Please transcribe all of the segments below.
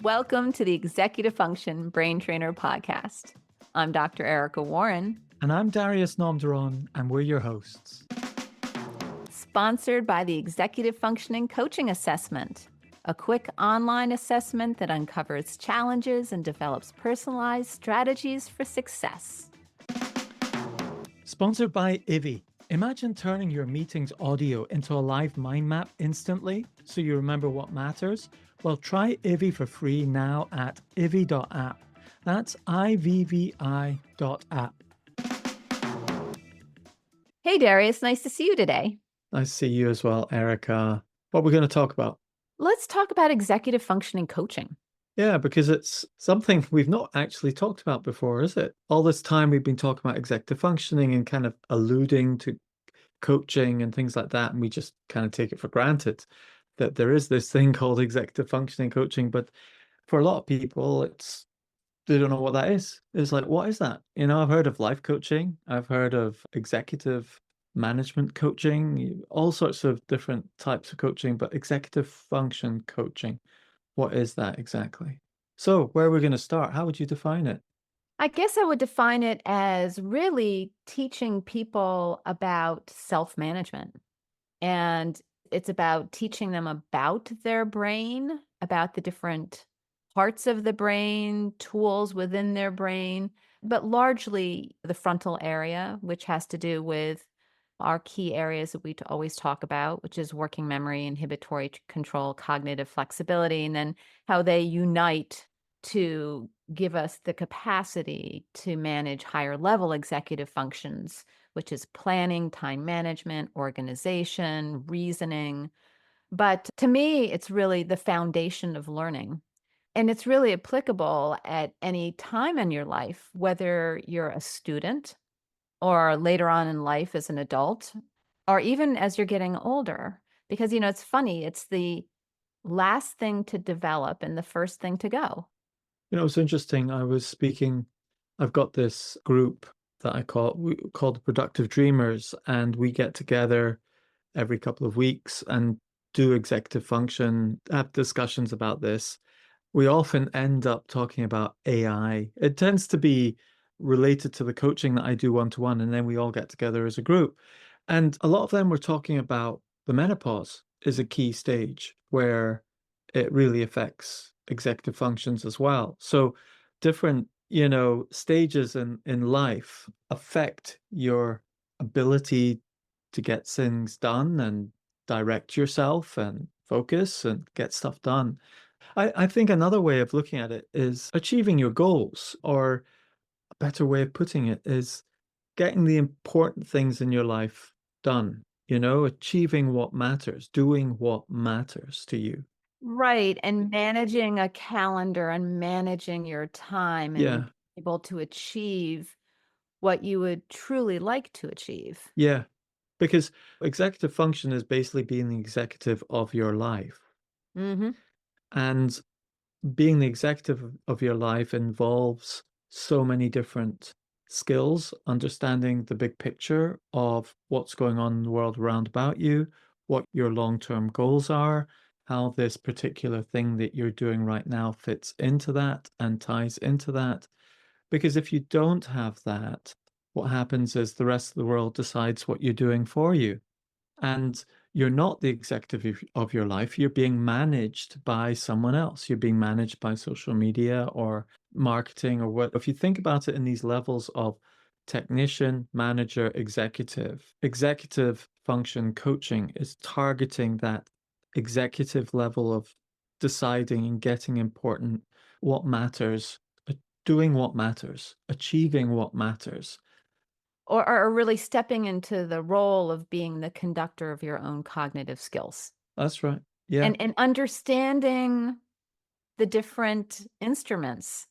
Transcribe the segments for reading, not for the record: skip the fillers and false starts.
Welcome to the Executive Function Brain Trainer Podcast. I'm Dr. Erica Warren. And I'm Darius Namdaran, and we're your hosts. Sponsored by the Executive Functioning Coaching Assessment, a quick online assessment that uncovers challenges and develops personalized strategies for success. Sponsored by Ivy. Imagine turning your meeting's audio into a live mind map instantly so you remember what matters. Well, try Ivy for free now at ivy.app. That's IVVI.app. Hey, Darius, nice to see you today. Nice to see you as well, Erica. What are we going to talk about? Let's talk about executive functioning coaching. Yeah, because it's something we've not actually talked about before, is it? All this time we've been talking about executive functioning and kind of alluding to coaching and things like that, and we just kind of take it for granted that there is this thing called executive functioning coaching. But for a lot of people, they don't know what that is. It's like, what is that? I've heard of life coaching, I've heard of executive management coaching, all sorts of different types of coaching, but executive function coaching, what is that exactly? So where are we going to start? How would you define it? I guess I would define it as really teaching people about self-management. And it's about teaching them about their brain, about the different parts of the brain, tools within their brain, but largely the frontal area, which has to do with our key areas that we always talk about, which is working memory, inhibitory control, cognitive flexibility, and then how they unite to give us the capacity to manage higher level executive functions, which is planning, time management, organization, reasoning. But to me, it's really the foundation of learning. And it's really applicable at any time in your life, whether you're a student or later on in life as an adult, or even as you're getting older. Because, it's funny, it's the last thing to develop and the first thing to go. It's interesting. I've got this group that we call the Productive Dreamers, and we get together every couple of weeks and do executive function, have discussions about this. We often end up talking about AI. It tends to be related to the coaching that I do one-to-one, and then we all get together as a group. And a lot of them were talking about the menopause is a key stage where it really affects executive functions as well. So different, stages in life affect your ability to get things done and direct yourself and focus and get stuff done. I think another way of looking at it is achieving your goals, or a better way of putting it is getting the important things in your life done, achieving what matters, doing what matters to you. Right. And managing a calendar and managing your time and Yeah. being able to achieve what you would truly like to achieve. Yeah. Because executive function is basically being the executive of your life. Mm-hmm. And being the executive of your life involves so many different skills, understanding the big picture of what's going on in the world around about you, what your long-term goals are, how this particular thing that you're doing right now fits into that and ties into that. Because if you don't have that, what happens is the rest of the world decides what you're doing for you. And you're not the executive of your life. You're being managed by someone else. You're being managed by social media or marketing or what. If you think about it in these levels of technician, manager, executive function coaching is targeting that executive level of deciding and getting important what matters, doing what matters, achieving what matters. Or really stepping into the role of being the conductor of your own cognitive skills. That's right. Yeah. And understanding the different instruments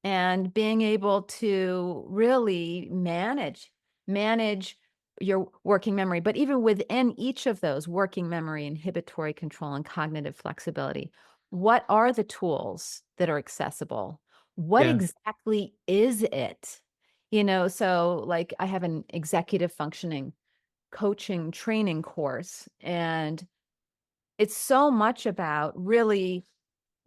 and being able to really manage your working memory. But even within each of those, working memory, inhibitory control, and cognitive flexibility, what are the tools that are accessible? What Yeah. exactly is it? So like I have an executive functioning coaching training course, and it's so much about really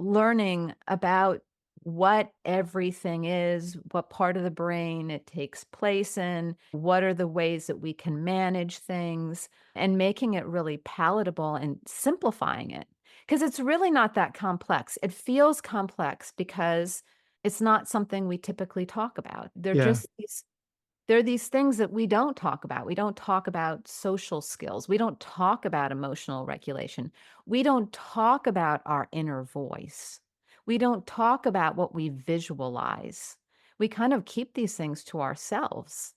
learning about what everything is, what part of the brain it takes place in, what are the ways that we can manage things, and making it really palatable and simplifying it. Because it's really not that complex. It feels complex because it's not something we typically talk about. Yeah. There are these things that we don't talk about. We don't talk about social skills. We don't talk about emotional regulation. We don't talk about our inner voice. We don't talk about what we visualize. We kind of keep these things to ourselves.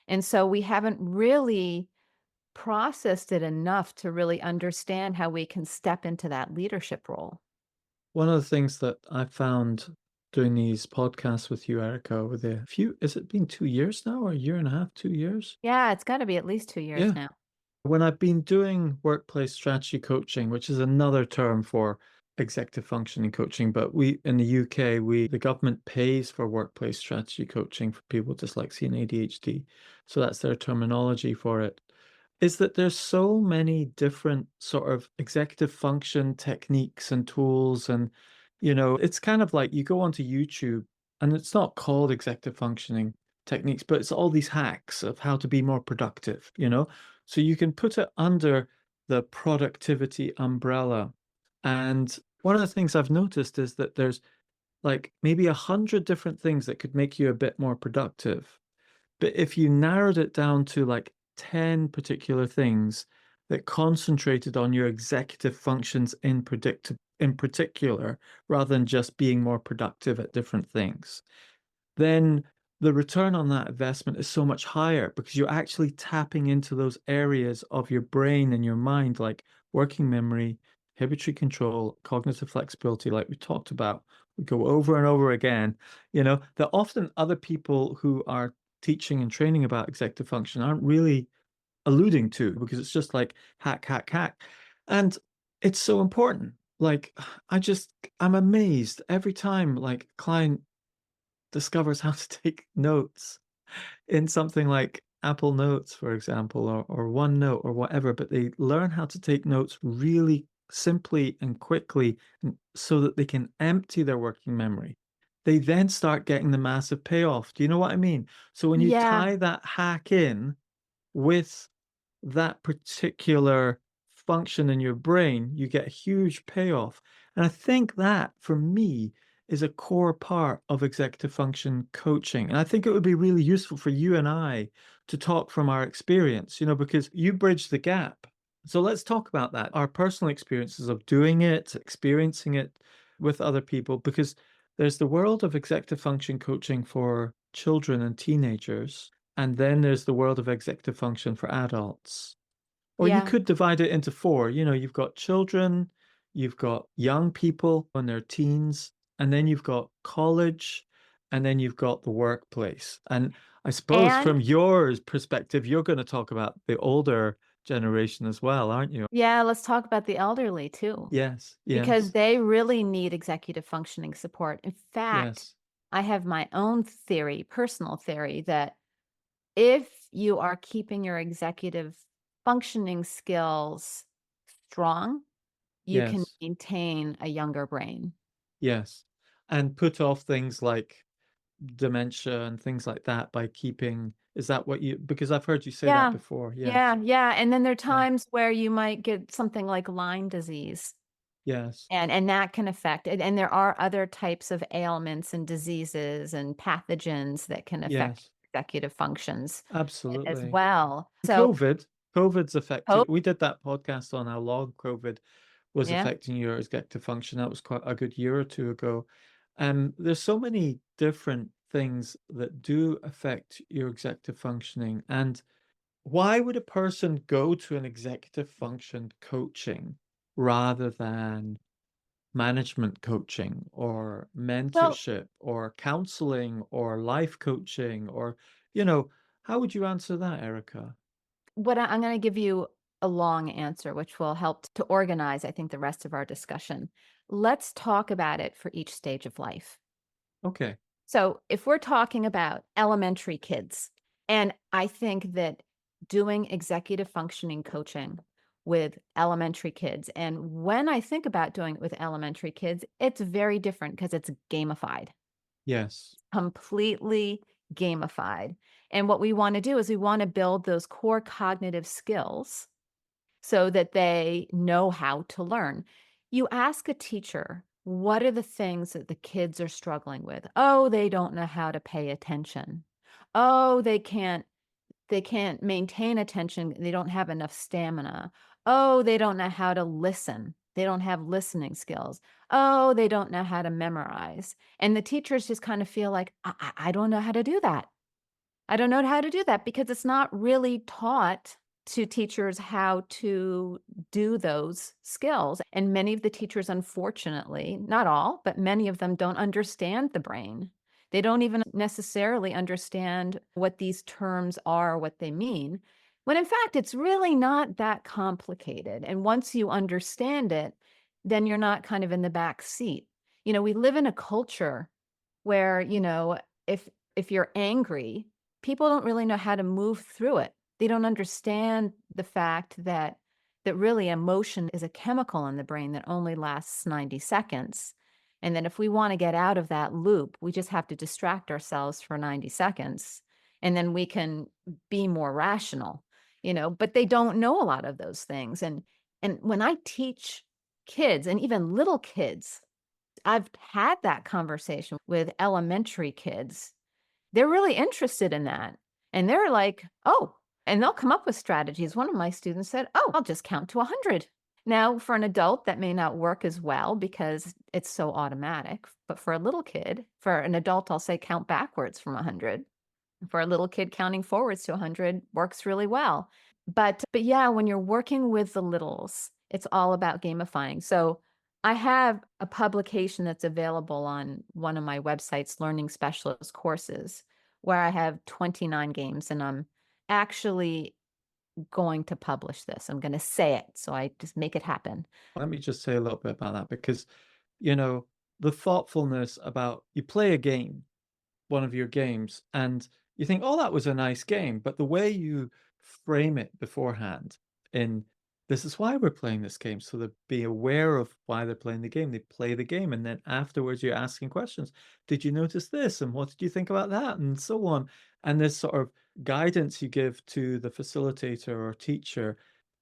And so we haven't really processed it enough to really understand how we can step into that leadership role. One of the things that I found doing these podcasts with you, Erica, over the few, is it been 2 years now or a year and a half, 2 years? Yeah, it's got to be at least 2 years Yeah. now. When I've been doing workplace strategy coaching, which is another term for executive functioning coaching, but we in the UK, the government pays for workplace strategy coaching for people with dyslexia and ADHD. So that's their terminology for it. Is that there's so many different sort of executive function techniques and tools. And, it's kind of like you go onto YouTube and it's not called executive functioning techniques, but it's all these hacks of how to be more productive. So you can put it under the productivity umbrella. And one of the things I've noticed is that there's like maybe 100 different things that could make you a bit more productive. But if you narrowed it down to like 10 particular things that concentrated on your executive functions in particular, rather than just being more productive at different things, then the return on that investment is so much higher because you're actually tapping into those areas of your brain and your mind, like working memory, inhibitory control, cognitive flexibility, like we talked about. We go over and over again, that often other people who are teaching and training about executive function aren't really alluding to because it's just like hack, hack, hack. And it's so important. Like, I'm amazed every time like a client discovers how to take notes in something like Apple Notes, for example, or OneNote or whatever, but they learn how to take notes really simply and quickly so that they can empty their working memory. They then start getting the massive payoff. Do you know what I mean? So when you Yeah. tie that hack in with that particular function in your brain, you get a huge payoff. And I think that for me is a core part of executive function coaching. And I think it would be really useful for you and I to talk from our experience, because you bridge the gap. So let's talk about that, our personal experiences of doing it, experiencing it with other people, because there's the world of executive function coaching for children and teenagers. And then there's the world of executive function for adults. Or you Yeah. could divide it into four. You've got children, you've got young people when they're teens, and then you've got college, and then you've got the workplace. And I suppose And from your perspective, you're going to talk about the older generation as well, aren't you? yeah, let's talk about the elderly too, Yes, because yes, they really need executive functioning support. In fact, yes, I have my own theory, personal theory, that if you are keeping your executive functioning skills strong, you can yes, maintain a younger brain. yes. And put off things like dementia and things like that by keeping, is that what you, because I've heard you say that Yeah. before. Yeah, Yes. yeah, and then there are Yeah. times where you might get something like Lyme disease, Yes. and that can affect and there are other types of ailments and diseases and pathogens that can affect Yes. executive functions as Absolutely. well. So COVID's hope affected. We did that podcast on how long COVID was yeah. affecting your executive function. That was quite a good year or two ago. And there's so many different things that do affect your executive functioning. And why would a person go to an executive function coaching rather than management coaching or Well, mentorship or counseling or life coaching or, you know, how would you answer that, Erica? I'm gonna give you a long answer, which will help to organize, I think, the rest of our discussion. Let's talk about it for each stage of life. Okay. So, if we're talking about elementary kids, and I think that doing executive functioning coaching with elementary kids. And when I think about doing it with elementary kids, it's very different because it's gamified, Yes. completely gamified. And what we want to do is we want to build those core cognitive skills so that they know how to learn. You ask a teacher, what are the things that the kids are struggling with? Oh, they don't know how to pay attention. Oh, they can't maintain attention. They don't have enough stamina. Oh, they don't know how to listen. They don't have listening skills. Oh, they don't know how to memorize. And the teachers just kind of feel like, I don't know how to do that. I don't know how to do that because it's not really taught to teachers how to do those skills. And many of the teachers, unfortunately, not all, but many of them don't understand the brain. They don't even necessarily understand what these terms are, what they mean, when in fact, it's really not that complicated. And once you understand it, then you're not kind of in the back seat. We live in a culture where, if you're angry, people don't really know how to move through it. They don't understand the fact that really emotion is a chemical in the brain that only lasts 90 seconds. And then if we want to get out of that loop, we just have to distract ourselves for 90 seconds and then we can be more rational, but they don't know a lot of those things. And when I teach kids and even little kids, I've had that conversation with elementary kids. They're really interested in that. And they're like, "Oh," and they'll come up with strategies. One of my students said, "Oh, I'll just count to 100." Now, for an adult, that may not work as well because it's so automatic. But for a little kid, for an adult, I'll say count backwards from 100. For a little kid, counting forwards to 100 works really well. But yeah, when you're working with the littles, it's all about gamifying. So I have a publication that's available on one of my websites, Learning Specialist Courses, where I have 29 games, and I'm actually going to publish this. I'm going to say it, so I just make it happen. Let me just say a little bit about that because, you know, the thoughtfulness about you play a game, one of your games, and you think, "Oh, that was a nice game," but the way you frame it beforehand in, "This is why we're playing this game," so they be aware of why they're playing the game. They play the game, and then afterwards you're asking questions. "Did you notice this? And what did you think about that?" And so on. And this sort of guidance you give to the facilitator or teacher,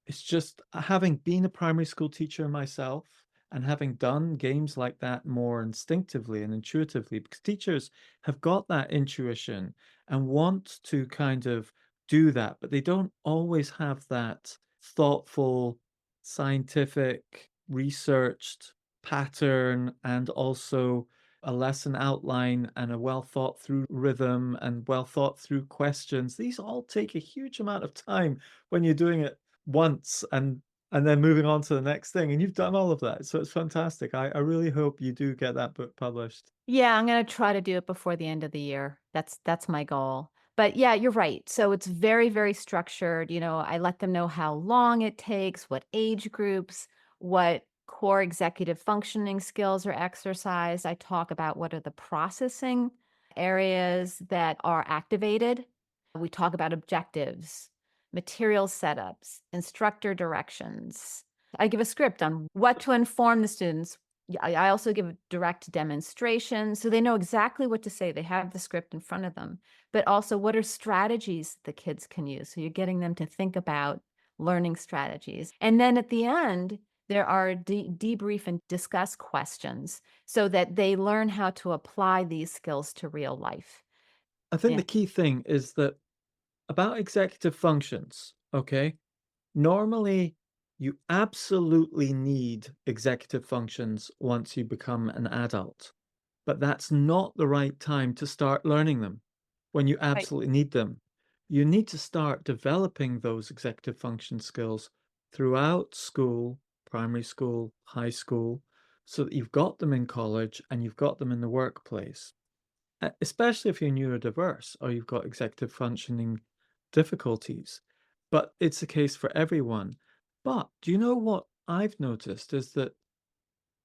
it's just having been a primary school teacher myself and having done games like that more instinctively and intuitively, because teachers have got that intuition and want to kind of do that, but they don't always have that thoughtful, scientific, researched pattern and also a lesson outline and a well thought through rhythm and well thought through questions. These all take a huge amount of time when you're doing it once and then moving on to the next thing. And you've done all of that. So it's fantastic. I really hope you do get that book published. Yeah, I'm gonna try to do it before the end of the year. That's my goal. But yeah, you're right. So it's very, very structured. I let them know how long it takes, what age groups, what core executive functioning skills are exercised. I talk about what are the processing areas that are activated. We talk about objectives, material setups, instructor directions. I give a script on what to inform the students. Yeah, I also give direct demonstrations, so they know exactly what to say. They have the script in front of them, but also what are strategies the kids can use? So you're getting them to think about learning strategies. And then at the end, there are debrief and discuss questions so that they learn how to apply these skills to real life. I think Yeah. the key thing is that about executive functions, okay? Normally, you absolutely need executive functions once you become an adult, but that's not the right time to start learning them when you Right. absolutely need them. You need to start developing those executive function skills throughout school, primary school, high school, so that you've got them in college and you've got them in the workplace. Especially if you're neurodiverse or you've got executive functioning difficulties. But it's the case for everyone. But do you know what I've noticed is that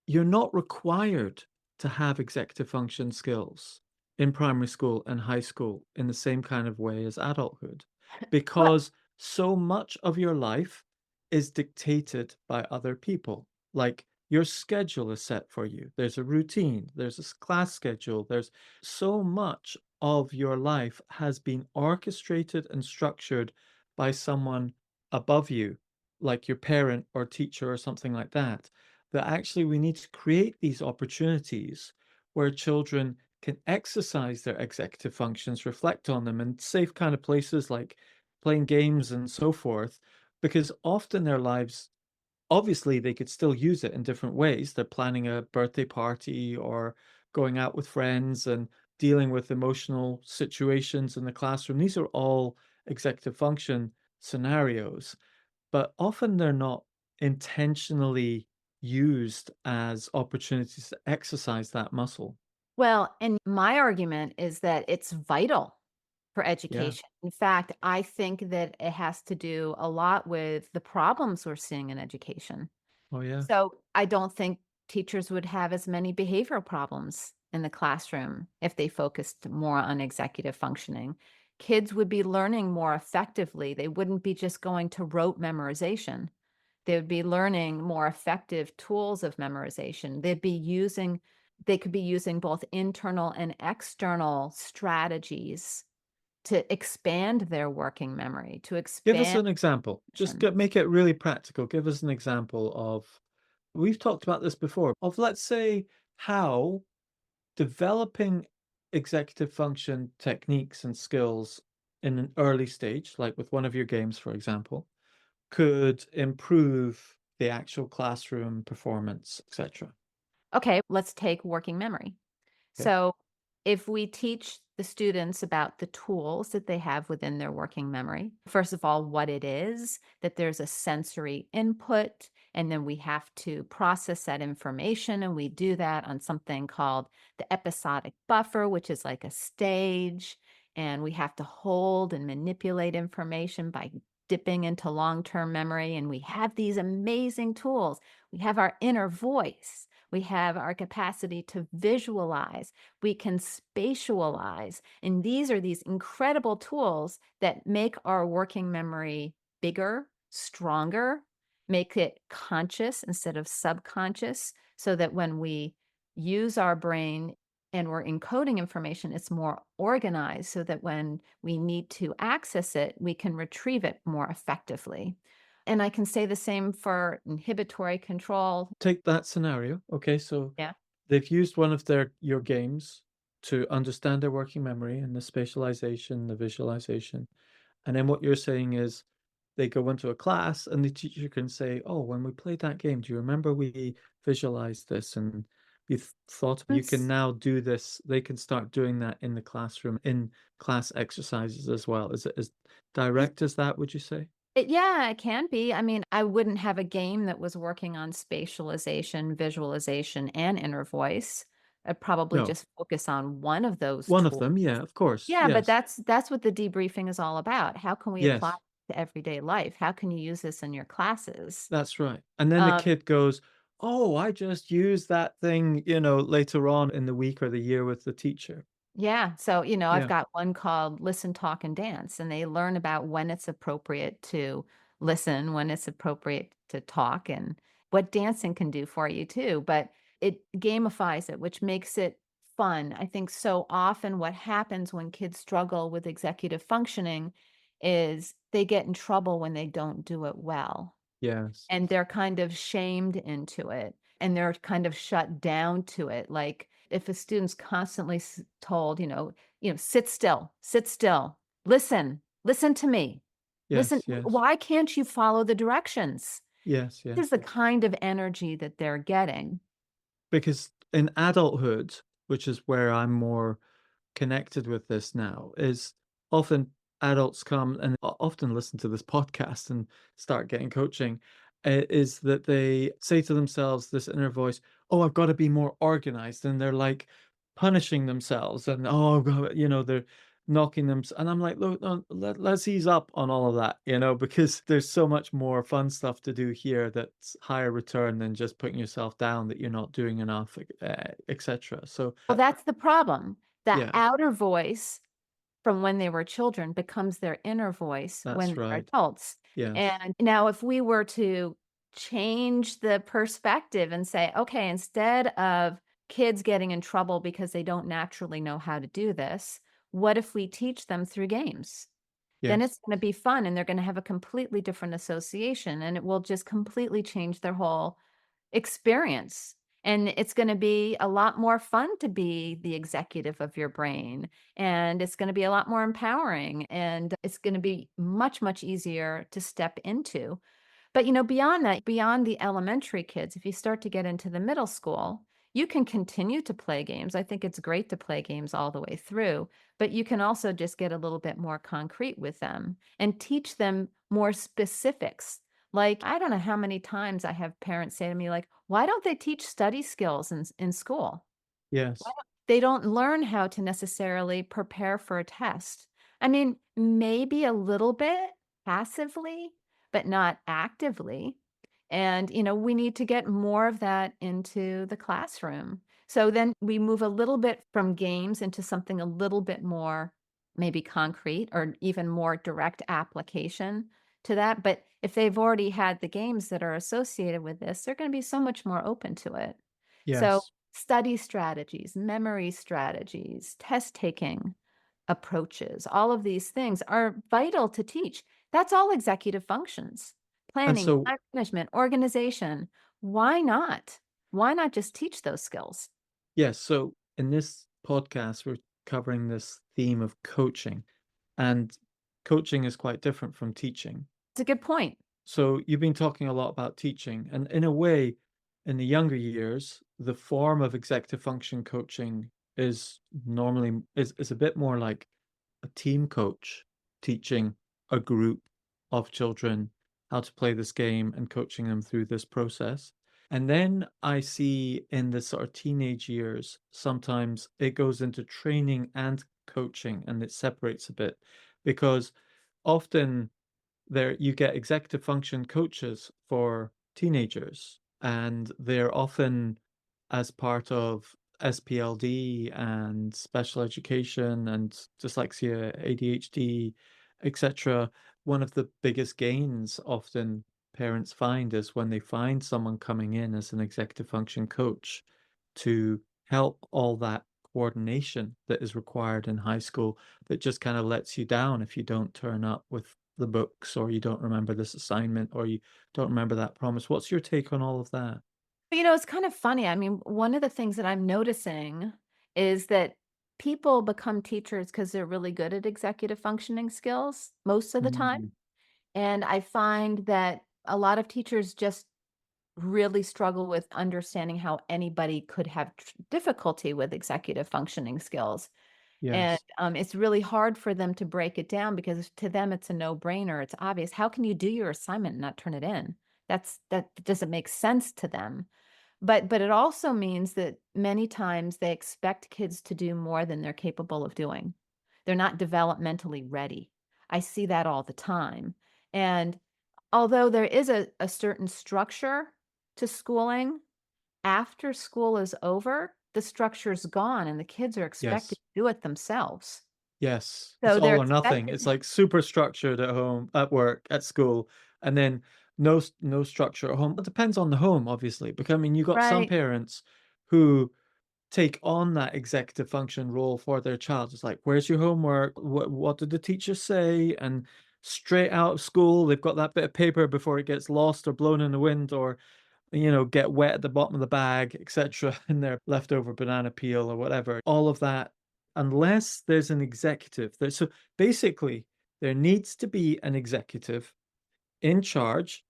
you're not required to have executive function skills in primary school and high school in the same kind of way as adulthood, Well, because so much of your life is dictated by other people. Like your schedule is set for you. There's a routine, there's a class schedule, there's so much of your life has been orchestrated and structured by someone above you, like your parent or teacher or something like that, that actually we need to create these opportunities where children can exercise their executive functions, reflect on them, and safe kind of places like playing games and so forth, because often their lives, obviously, they could still use it in different ways. They're planning a birthday party or going out with friends and dealing with emotional situations in the classroom. These are all executive function scenarios, but often they're not intentionally used as opportunities to exercise that muscle. Well, and my argument is that it's vital for Yeah. education. In fact, I think that it has to do a lot with the problems we're seeing in education. Oh, yeah. So, I don't think teachers would have as many behavioral problems in the classroom if they focused more on executive functioning. Kids would be learning more effectively. They wouldn't be just going to rote memorization. They would be learning more effective tools of memorization. They could be using both internal and external strategies to expand their working memory, to Give us expand an example. Just attention. make it really practical. Give us an example of, we've talked about this before, of let's say how developing executive function techniques and skills in an early stage, like with one of your games, for example, could improve the actual classroom performance, etc. Okay, let's take working memory. Okay. So, if we teach the students about the tools that they have within their working memory, first of all, what it is, that there's a sensory input, and then we have to process that information. And we do that on something called the episodic buffer, which is like a stage. And we have to hold and manipulate information by dipping into long term memory. And we have these amazing tools. We have our inner voice. We have our capacity to visualize. We can spatialize. And these are these incredible tools that make our working memory bigger, stronger, make it conscious instead of subconscious, so that when we use our brain and we're encoding information, it's more organized so that when we need to access it, we can retrieve it more effectively. And I can say the same for inhibitory control. Take that scenario. Okay, so Yeah. they've used one of your games to understand their working memory and the spatialization, the visualization. And then what you're saying is they go into a class and the teacher can say, "Oh, when we played that game, do you remember we visualized this and you thought you can now do this?" They can start doing that in the classroom, in class exercises as well. Is it as direct as that, would you say? Yeah, it can be. I mean, I wouldn't have a game that was working on spatialization, visualization, and inner voice. I'd probably No. just focus on one of those One of tools. them, yeah, of course. Yeah, but Yes. that's what the debriefing is all about. How can we apply Yes. it to everyday life? How can you use this in your classes? That's right. And then the Um, kid goes, "Oh, I just used that thing, later on in the week or the year with the teacher." Yeah. So, I've Yeah. got one called Listen, Talk, and Dance, and they learn about when it's appropriate to listen, when it's appropriate to talk, and what dancing can do for you too. But it gamifies it, which makes it fun. I think so often what happens when kids struggle with executive functioning is they get in trouble when they don't do it well. Yes. And they're kind of shamed into it, and they're kind of shut down to it. Like, if a student's constantly told, sit still, listen to me, listen, Yes, yes. why can't you follow the directions? Yes, Is yes. the kind of energy that they're getting. Because in adulthood, which is where I'm more connected with this now, is often adults come and often listen to this podcast and start getting coaching, is that they say to themselves, this inner voice, "Oh, I've got to be more organized." And they're like punishing themselves and, oh, God, they're knocking them. And I'm like, look, no, let's ease up on all of that, because there's so much more fun stuff to do here that's higher return than just putting yourself down that you're not doing enough, etc. So, Well, that's the problem. The yeah. outer voice, from when they were children becomes their inner voice when That's they're right. adults. Yes. And now if we were to change the perspective and say, okay, instead of kids getting in trouble because they don't naturally know how to do this, what if we teach them through games? Then Yes. it's gonna be fun, and they're gonna have a completely different association, and it will just completely change their whole experience. And it's gonna be a lot more fun to be the executive of your brain, and it's gonna be a lot more empowering, and it's gonna be much, much easier to step into. But, beyond that, beyond the elementary kids, if you start to get into the middle school, you can continue to play games. I think it's great to play games all the way through, but you can also just get a little bit more concrete with them and teach them more specifics. Like, I don't know how many times I have parents say to me, like, why don't they teach study skills in school? Why Yes. don't they don't learn how to necessarily prepare for a test. I mean, maybe a little bit passively, but not actively. And, we need to get more of that into the classroom. So then we move a little bit from games into something a little bit more maybe concrete or even more direct application to that. But if they've already had the games that are associated with this, they're going to be so much more open to it. So Yes. study strategies, memory strategies, test taking approaches, all of these things are vital to teach. That's all executive functions. And Planning, so, time management, organization. Why not? Why not just teach those skills? yes, so in this podcast, we're covering this theme of coaching, and coaching is quite different from teaching. It's a good point. So you've been talking a lot about teaching, and in a way, in the younger years, the form of executive function coaching is normally is a bit more like a team coach teaching a group of children how to play this game and coaching them through this process. And then I see in the sort of teenage years, sometimes it goes into training and coaching and it separates a bit because often there you get executive function coaches for teenagers, and they're often as part of SPLD and special education and dyslexia, ADHD, etc. One of the biggest gains often parents find is when they find someone coming in as an executive function coach to help all that coordination that is required in high school that just kind of lets you down if you don't turn up with the books or you don't remember this assignment or you don't remember that promise. What's your take on all of that? It's kind of funny. I mean, one of the things that I'm noticing is that people become teachers because they're really good at executive functioning skills most of the time. Mm, And I find that a lot of teachers just really struggle with understanding how anybody could have difficulty with executive functioning skills. And yes, it's really hard for them to break it down because to them it's a no-brainer. It's obvious. How can you do your assignment and not turn it in? That doesn't make sense to them. But it also means that many times they expect kids to do more than they're capable of doing. They're not developmentally ready. I see that all the time. And although there is a certain structure to schooling, after school is over, the structure's gone and the kids are expected yes. to do it themselves. Yes, it's So they're all or nothing. expected. It's like super structured at home, at work, at school, and then no structure at home. It depends on the home, obviously, because I mean, you got some Right. parents who take on that executive function role for their child. It's like, "Where's your homework? What did the teacher say?" And straight out of school, they've got that bit of paper before it gets lost or blown in the wind or get wet at the bottom of the bag, etc., in their leftover banana peel or whatever. All of that, unless there's an executive. So basically, there needs to be an executive in charge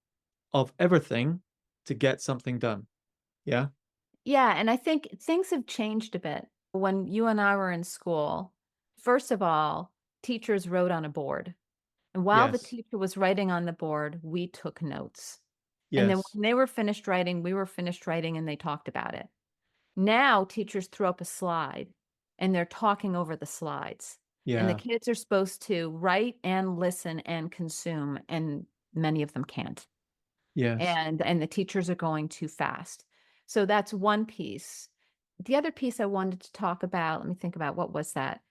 of everything to get something done. Yeah. Yeah, and I think things have changed a bit. When you and I were in school, first of all, teachers wrote on a board. And while the Yes. teacher was writing on the board, we took notes. And then Yes. when they were finished writing, we were finished writing and they talked about it. Now teachers throw up a slide and they're talking over the slides. And the Yeah. kids are supposed to write and listen and consume, and many of them can't. Yes. And the teachers are going too fast. So that's one piece. The other piece I wanted to talk about, let me think about what was that?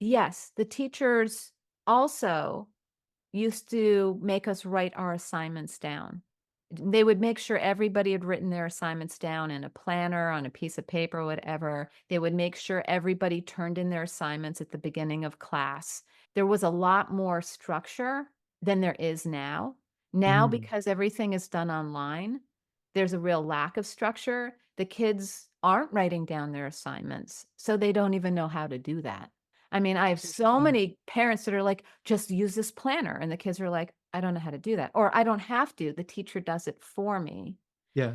Yes, the teachers also used to make us write our assignments down. They would make sure everybody had written their assignments down in a planner, on a piece of paper, whatever. They would make sure everybody turned in their assignments at the beginning of class. There was a lot more structure than there is now. Now, Mm, because everything is done online, there's a real lack of structure. The kids aren't writing down their assignments, so they don't even know how to do that. I mean, I have that's so interesting. many parents that are like, "Just use this planner," and the kids are like, "I don't know how to do that," or, "I don't have to, the teacher does it for me."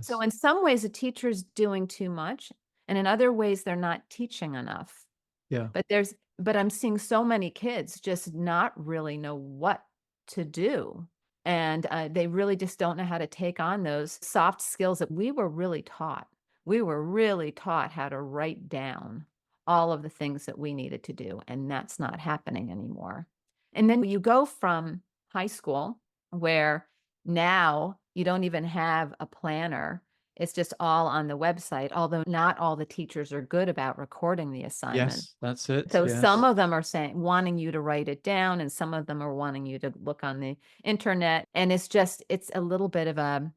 So Yes. in some ways, the teacher's doing too much, and in other ways, they're not teaching enough. Yeah. But I'm seeing so many kids just not really know what to do, and, they really just don't know how to take on those soft skills that we were really taught. We were really taught how to write down all of the things that we needed to do, and that's not happening anymore. And then you go from high school, where now you don't even have a planner, it's just all on the website, although not all the teachers are good about recording the assignment. Yes, that's it. So some Yes. of them are saying wanting you to write it down, and some of them are wanting you to look on the internet, and it's a little bit of a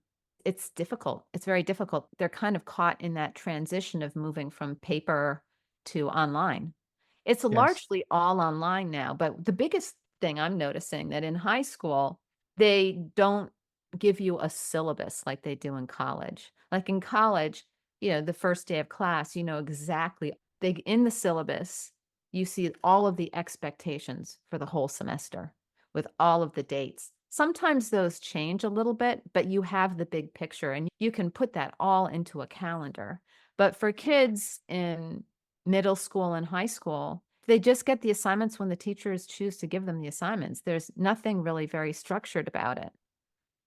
it's difficult. It's very difficult. They're kind of caught in that transition of moving from paper to online. It's Yes. largely all online now, but the biggest thing I'm noticing that in high school, they don't give you a syllabus like they do in college. Like in college, the first day of class, you know exactly they in the syllabus, you see all of the expectations for the whole semester with all of the dates. Sometimes those change a little bit, but you have the big picture and you can put that all into a calendar. But for kids in middle school and high school, they just get the assignments when the teachers choose to give them the assignments. There's nothing really very structured about it.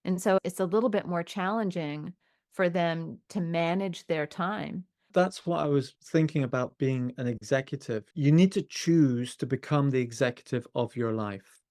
And so it's a little bit more challenging for them to manage their time. That's what I was thinking about being an executive. You need to choose to become the executive of your life.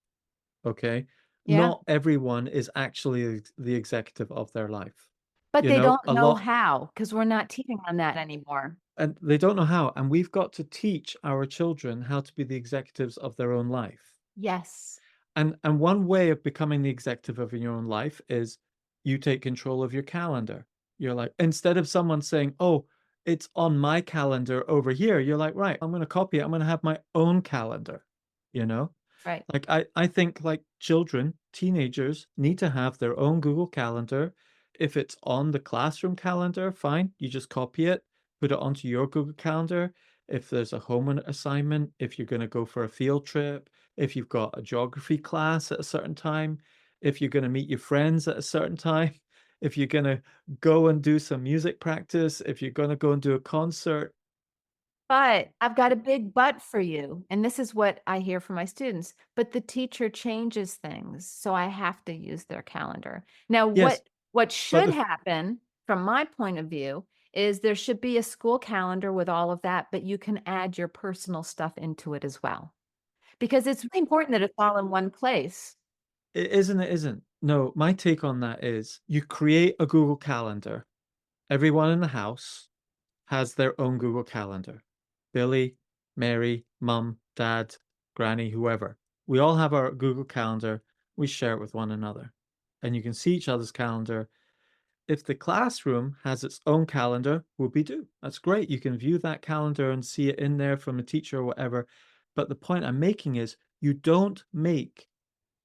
Okay. Yeah. Not everyone is actually the executive of their life. But You they know, don't a know lot, how because 'cause we're not teaching on that anymore. and they don't know how. And we've got to teach our children how to be the executives of their own life. Yes. And one way of becoming the executive of your own life is you take control of your calendar. You're like, instead of someone saying, "Oh, it's on my calendar over here," you're like, "Right, I'm going to copy it. I'm going to have my own calendar." You know? Right. Like I think like children, teenagers need to have their own Google Calendar. If it's on the classroom calendar, fine, you just copy it, put it onto your Google Calendar. If there's a assignment, if you're going to go for a field trip, if you've got a geography class at a certain time, if you're going to meet your friends at a certain time, if you're going to go and do some music practice, if you're going to go and do a concert. But I've got a big but for you, and this is what I hear from my students, but the teacher changes things, so I have to use their calendar. Now Yes, what but should happen from my point of view is there should be a school calendar with all of that, but you can add your personal stuff into it as well. Because it's really important that it's all in one place. it isn't, it isn't. No, my take on that is you create a Google Calendar. Everyone in the house has their own Google Calendar. Billy, Mary, Mum, Dad, Granny, whoever. We all have our Google Calendar. We share it with one another. And you can see each other's calendar. If the classroom has its own calendar, whoopee-doo. That's great. You can view that calendar and see it in there from a teacher or whatever. But the point I'm making is you don't make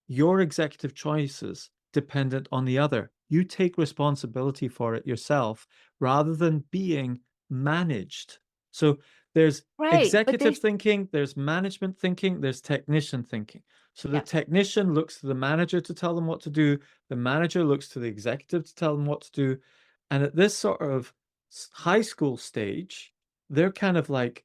your executive choices dependent on the other. You take responsibility for it yourself rather than being managed. So there's Right, but executive thinking, there's management thinking, there's technician thinking. So the yeah, technician looks to the manager to tell them what to do, the manager looks to the executive to tell them what to do. And at this sort of high school stage, they're kind of like,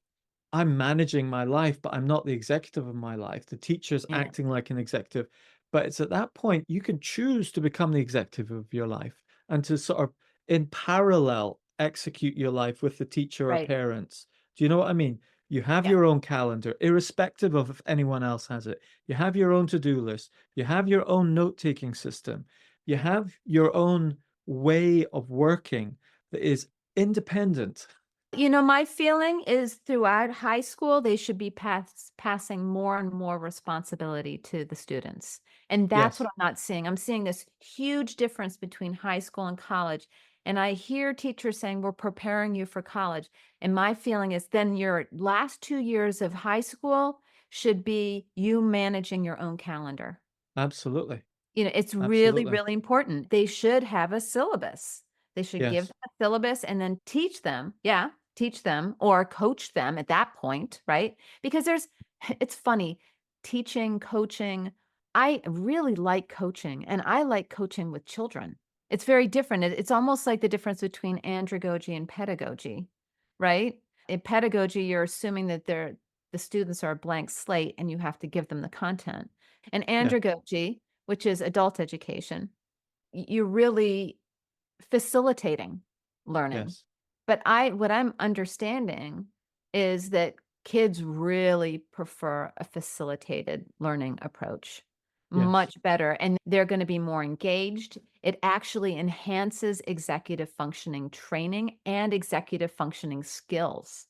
I'm managing my life, but I'm not the executive of my life. The teacher's yeah, acting like an executive. But it's at that point you can choose to become the executive of your life and to sort of in parallel execute your life with the teacher or right, parents. Do you know what I mean? You have yeah, your own calendar, irrespective of if anyone else has it. You have your own to-do list. You have your own note-taking system. You have your own way of working that is independent My feeling is throughout high school, they should be passing more and more responsibility to the students. And that's what Yes, I'm not seeing. I'm seeing this huge difference between high school and college. And I hear teachers saying, we're preparing you for college. And my feeling is then your last 2 years of high school should be you managing your own calendar. absolutely, It's really, absolutely. really important. They should have a syllabus. They should give Yes, them a syllabus and then teach them. Yeah, teach them or coach them at that point, right? Because it's funny, teaching, coaching. I really like coaching and I like coaching with children. It's very different. It's almost like the difference between andragogy and pedagogy, right? In pedagogy, you're assuming that the students are a blank slate and you have to give them the content. And yeah, andragogy, which is adult education, you're really facilitating learning. yes, But what I'm understanding is that kids really prefer a facilitated learning approach yes. much better, and they're going to be more engaged. It actually enhances executive functioning training and executive functioning skills.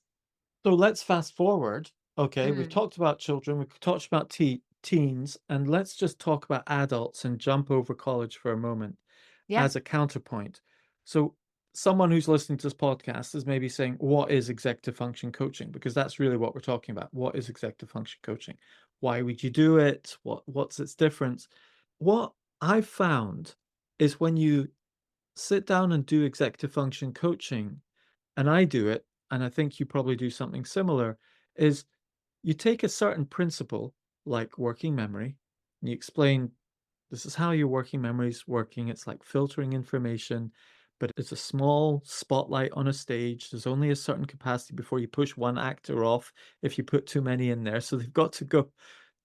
So let's fast forward. Okay, we've Mm, talked about children, we've talked about teens, and let's just talk about adults and jump over college for a moment yeah. as a counterpoint. So, someone who's listening to this podcast is maybe saying, what is executive function coaching? Because that's really what we're talking about. What is executive function coaching? Why would you do it? What's its difference? What I've found is when you sit down and do executive function coaching, and I do it, and I think you probably do something similar, is you take a certain principle, like working memory, and you explain this is how your working memory is working. It's like filtering information, but it's a small spotlight on a stage. There's only a certain capacity before you push one actor off if you put too many in there. So they've got to go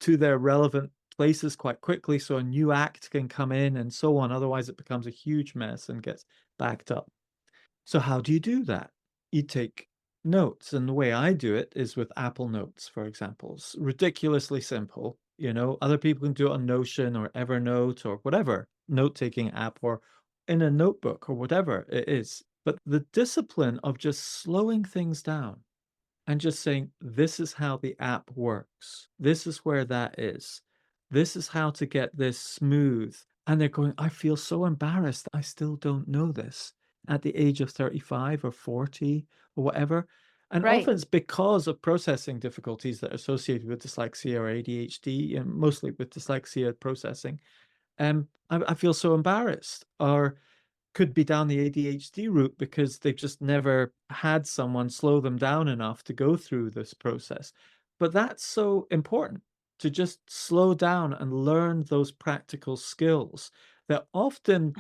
to their relevant places quite quickly so a new act can come in and so on. Otherwise, it becomes a huge mess and gets backed up. So how do you do that? You take notes, and the way I do it is with Apple Notes, for example. It's ridiculously simple. Other people can do it on Notion or Evernote or whatever note-taking app or in a notebook or whatever it is. But the discipline of just slowing things down and just saying, this is how the app works. This is where that is. This is how to get this smooth. And they're going, I feel so embarrassed. I still don't know this at the age of 35 or 40 or whatever. And Right. often it's because of processing difficulties that are associated with dyslexia or ADHD, and mostly with dyslexia processing. I feel so embarrassed. Or could be down the ADHD route because they've just never had someone slow them down enough to go through this process. But that's so important to just slow down and learn those practical skills that often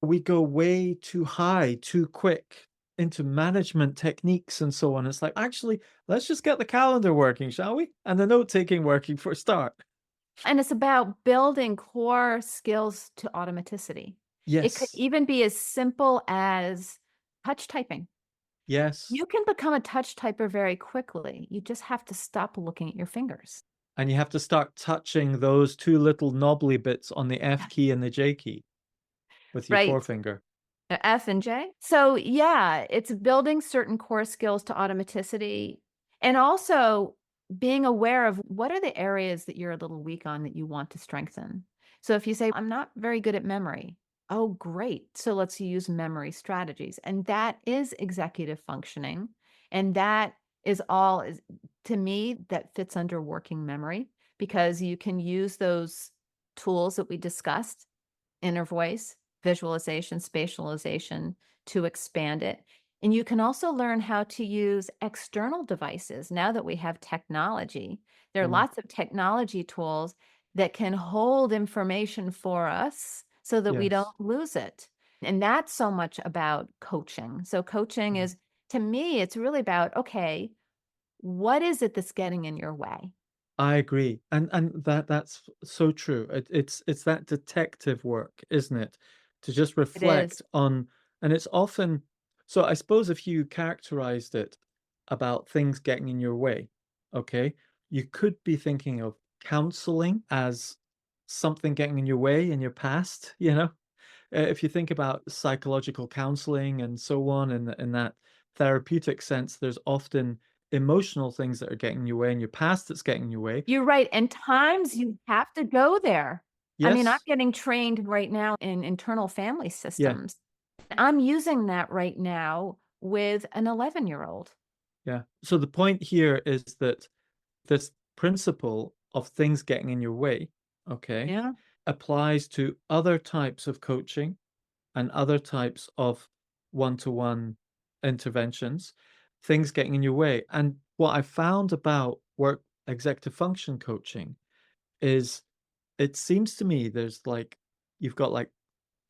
we go way too high, too quick into management techniques and so on. It's like, actually, let's just get the calendar working, shall we? And the note taking working for a start. And it's about building core skills to automaticity. It could Yes. even be as simple as touch typing. Yes. You can become a touch typer very quickly. You just have to stop looking at your fingers. And you have to start touching those two little knobbly bits on the F key and the J key with your Right. forefinger. F and J. So, yeah, it's building certain core skills to automaticity and also being aware of what are the areas that you're a little weak on that you want to strengthen. So, if you say, I'm not very good at memory, oh, great. So, let's use memory strategies. And that is executive functioning. And that is all, to me, that fits under working memory because you can use those tools that we discussed inner voice, visualization, spatialization to expand it. And you can also learn how to use external devices. Now that we have technology, there are Mm, lots of technology tools that can hold information for us so that we don't yes. lose it. And that's so much about coaching. So, coaching Mhm. is, to me, it's really about okay, what is it that's getting in your way? I agree, and that's so true. It's that detective work, isn't it? To just It is. reflect on, and it's often, so I suppose if you characterized it about things getting in your way, okay, you could be thinking of counseling as something getting in your way in your past. If you think about psychological counseling and so on in that therapeutic sense, there's often emotional things that are getting in your way and your past that's getting in your way. You're right, and times you have to go there. I mean, I'm Yes. getting trained right now in internal family Yeah. systems. I'm using that right now with an 11-year-old. Yeah. So the point here is that this principle of things getting in your way, okay, Yeah. applies to other types of coaching and other types of one-to-one interventions, things getting in your way. And what I found about work executive function coaching is it seems to me there's like you've got like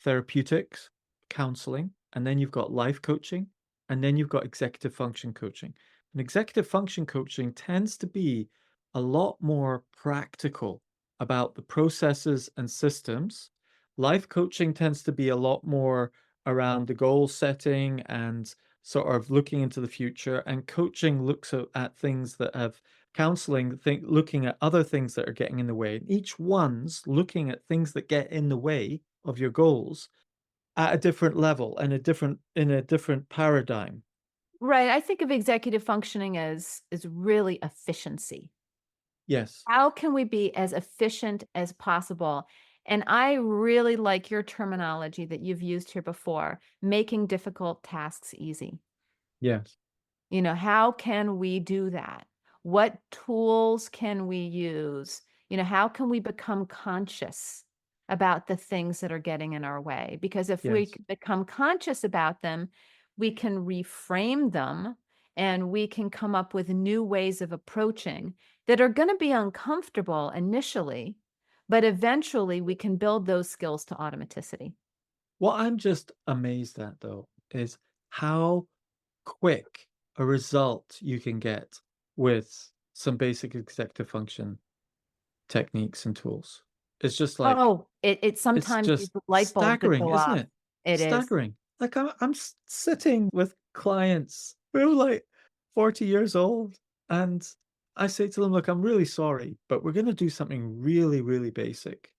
therapeutics, counseling, and then you've got life coaching, and then you've got executive function coaching. And executive function coaching tends to be a lot more practical about the processes and systems. Life coaching tends to be a lot more around the goal setting and sort of looking into the future. And coaching looks at things that have counseling, looking at other things that are getting in the way. And each one's looking at things that get in the way of your goals at a different level and a different paradigm. Right, I think of executive functioning as really efficiency. Yes. How can we be as efficient as possible? And I really like your terminology that you've used here before, making difficult tasks easy. Yes. You know, how can we do that? What tools can we use? You know, how can we become conscious about the things that are getting in our way? Because if we Yes. become conscious about them, we can reframe them and we can come up with new ways of approaching that are going to be uncomfortable initially, but eventually we can build those skills to automaticity. What I'm just amazed at though is how quick a result you can get with some basic executive function techniques and tools. It's just like Oh, it it's sometimes these just light bulbs that staggering, go isn't off. it? It is. Staggering. Like I'm sitting with clients who are like 40 years old, and I say to them, "Look, I'm really sorry, but we're going to do something really, really basic,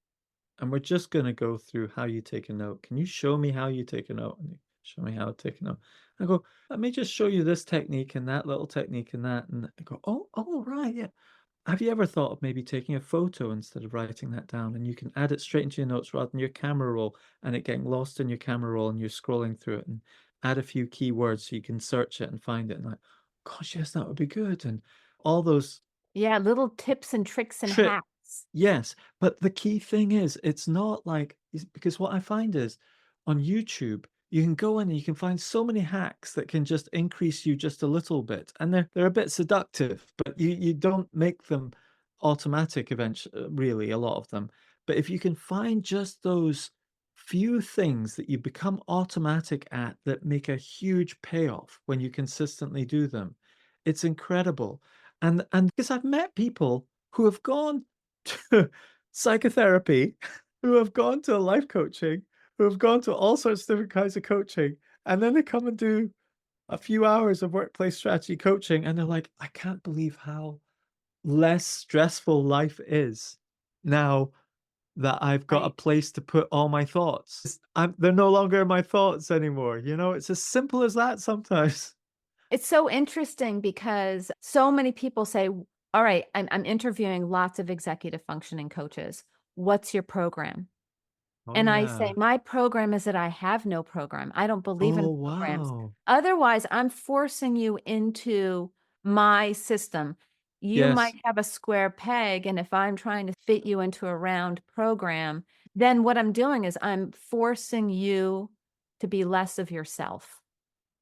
and we're just going to go through how you take a note. Can you show me how you take a note?" And they show me how to take a note. I go, "Let me just show you this technique and that little technique and that." And I go, "Oh, right, yeah." Have you ever thought of maybe taking a photo instead of writing that down? And you can add it straight into your notes rather than your camera roll and it getting lost in your camera roll and you're scrolling through it and add a few keywords so you can search it and find it. And like, gosh, yes, that would be good. And all those Yeah, little tips and tricks and trick hacks. yes, but the key thing is it's not like because what I find is on YouTube, you can go in and you can find so many hacks that can just increase you just a little bit, and they're a bit seductive, but you don't make them automatic eventually, really, a lot of them. But if you can find just those few things that you become automatic at that make a huge payoff when you consistently do them, it's incredible. And because I've met people who have gone to psychotherapy, who have gone to life coaching, who have gone to all sorts of different kinds of coaching, and then they come and do a few hours of workplace strategy coaching, and they're like, "I can't believe how less stressful life is now that I've got a Right. place to put all my thoughts. They're no longer my thoughts anymore." It's as simple as that sometimes. It's so interesting because so many people say, "All right, I'm interviewing lots of executive functioning coaches. What's your program?" Oh, And I say, yeah. "My program is that I have no program. I don't believe in Oh, programs. wow. Otherwise, I'm forcing you into my system. You might Yes. have a square peg, and if I'm trying to fit you into a round program, then what I'm doing is I'm forcing you to be less of yourself."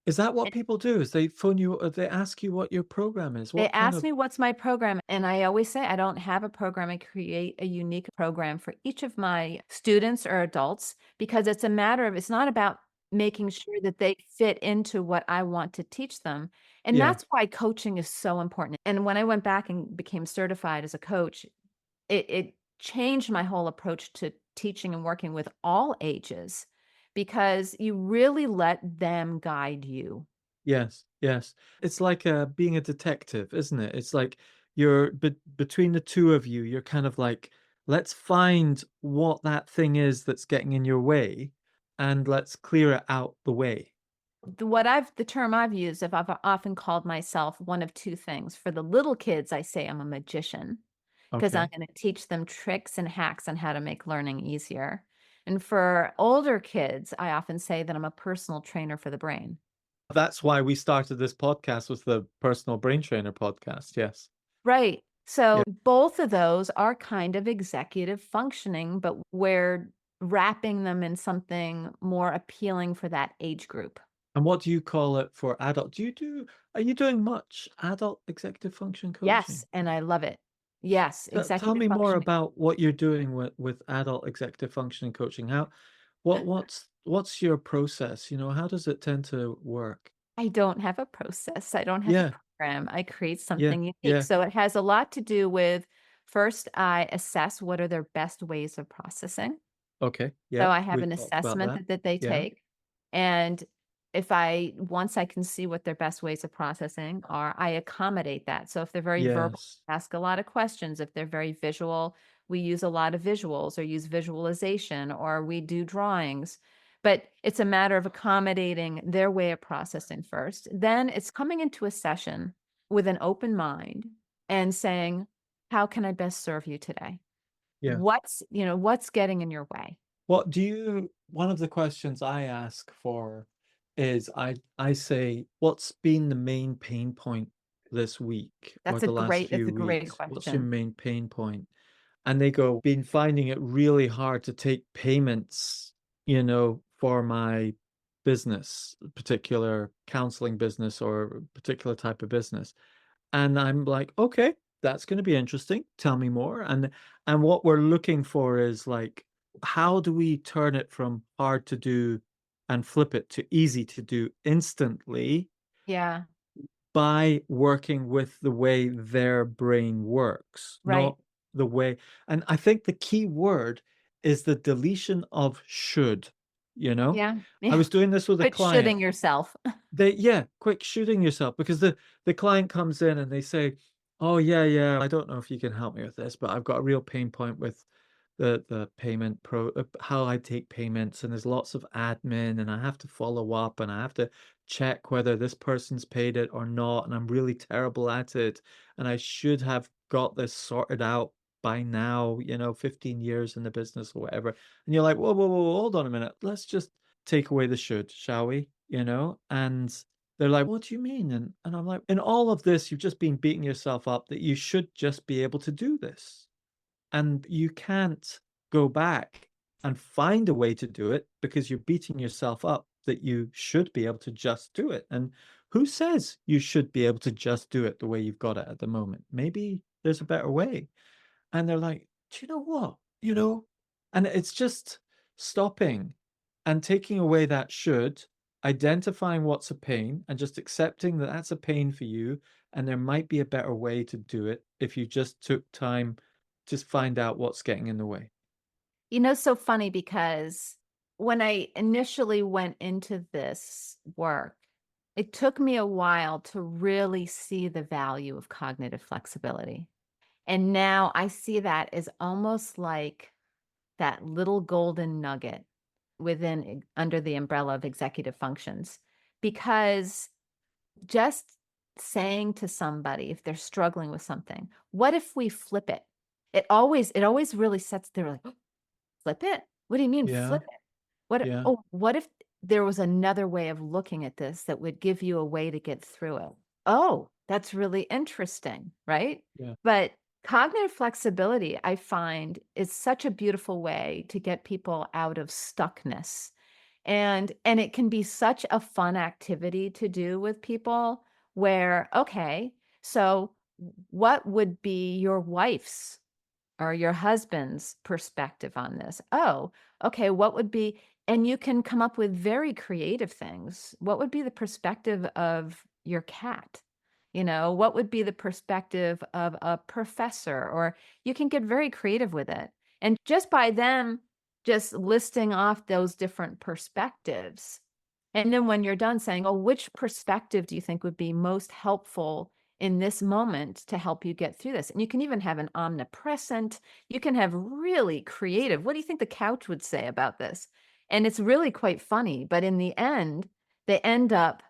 Is that what people do? Is they phone you or they ask you what your program is? They What kind ask of me what's my program, and I always say I don't have a program. I create a unique program for each of my students or adults because it's a matter of it's not about making sure that they fit into what I want to teach them. And yeah. that's why coaching is so important. And when I went back and became certified as a coach, it changed my whole approach to teaching and working with all ages because you really let them guide you. Yes, yes. It's like, being a detective, isn't it? It's like you're between the 2 of you, you're kind of like, "Let's find what that thing is that's getting in your way, and let's clear it out the way." The term I've used, if I've often called myself one of 2 things. For the little kids, I say I'm a magician because 'cause I'm Okay. gonna teach them tricks and hacks on how to make learning easier. And for older kids, I often say that I'm a personal trainer for the brain. That's why we started this podcast, was the personal brain trainer podcast. Yes. Right. So Yeah. both of those are kind of executive functioning, but we're wrapping them in something more appealing for that age group. And what do you call it for adult? Are you doing much adult executive function Yes, coaching? and I love it. Yes, Tell executive me more functioning. about what you're doing with adult executive functioning coaching. What's your process? You know, how does it tend to work? I don't have a process. I don't have a Yeah, program. I create yeah, something unique. yeah. So it has a lot to do with first, I assess what are their best ways of processing. Okay, So yeah, I have we've an talked about assessment that. that they Yeah. take, and if I once I can see what their best ways of processing are, I accommodate that. So if they're very verbal, Yes. ask a lot of questions. If they're very visual, we use a lot of visuals or use visualization or we do drawings. But it's a matter of accommodating their way of processing first. Then it's coming into a session with an open mind and saying, "How can I best serve you today? Yeah. What's getting in your way?" What do you One of the questions I ask for is I say, "What's been the main pain point this week or the last That's few a great weeks? What's your question. main pain point?" And they go, "Been finding it really hard to take payments, for my business, particular counseling business or particular type of business." And I'm like, "Okay, that's gonna be interesting. Tell me more." And what we're looking for is, like, how do we turn it from hard to do and flip it to easy to do instantly Yeah, by working with the way their brain works, right. not the way. And I think the key word is the deletion of should, you know? Yeah, I yeah. was doing this with a Quit client. shitting yourself. Quick shooting yourself, because the client comes in and they say, "Oh, yeah, yeah, I don't know if you can help me with this, but I've got a real pain point with the payment how I take payments, and there's lots of admin, and I have to follow up, and I have to check whether this person's paid it or not, and I'm really terrible at it, and I should have got this sorted out by now, 15 years in the business or whatever." And you're like, "Whoa, whoa, whoa, hold on a minute. Let's just take away the should, shall we?" And they're like, "What do you mean?" And I'm like, "In all of this, you've just been beating yourself up that you should just be able to do this. And you can't go back and find a way to do it because you're beating yourself up that you should be able to just do it. And who says you should be able to just do it the way you've got it at the moment? Maybe there's a better way." And they're like, "Do you know what?" And it's just stopping and taking away that should, identifying what's a pain, and just accepting that that's a pain for you. And there might be a better way to do it if you just took time to find out what's getting in the way. So funny because when I initially went into this work, it took me a while to really see the value of cognitive flexibility. And now I see that as almost like that little golden nugget under the umbrella of executive functions. Because just saying to somebody if they're struggling with something, what if we flip it? It always really sets they're like, "Flip it? What do you mean Yeah, flip it? yeah, What if there was another way of looking at this that would give you a way to get through it? Oh, that's really interesting," right? yeah. But cognitive flexibility, I find, is such a beautiful way to get people out of stuckness. And it can be such a fun activity to do with people where, okay, so what would be your wife's or your husband's perspective on this? Oh, okay, what would be and you can come up with very creative things. What would be the perspective of your cat? What would be the perspective of a professor? Or you can get very creative with it. And just by them just listing off those different perspectives, and then when you're done saying, "Oh, which perspective do you think would be most helpful in this moment to help you get through this?" And you can even have an omnipresent, you can have really creative, "What do you think the couch would say about this?" And it's really quite funny, but in the end, They end up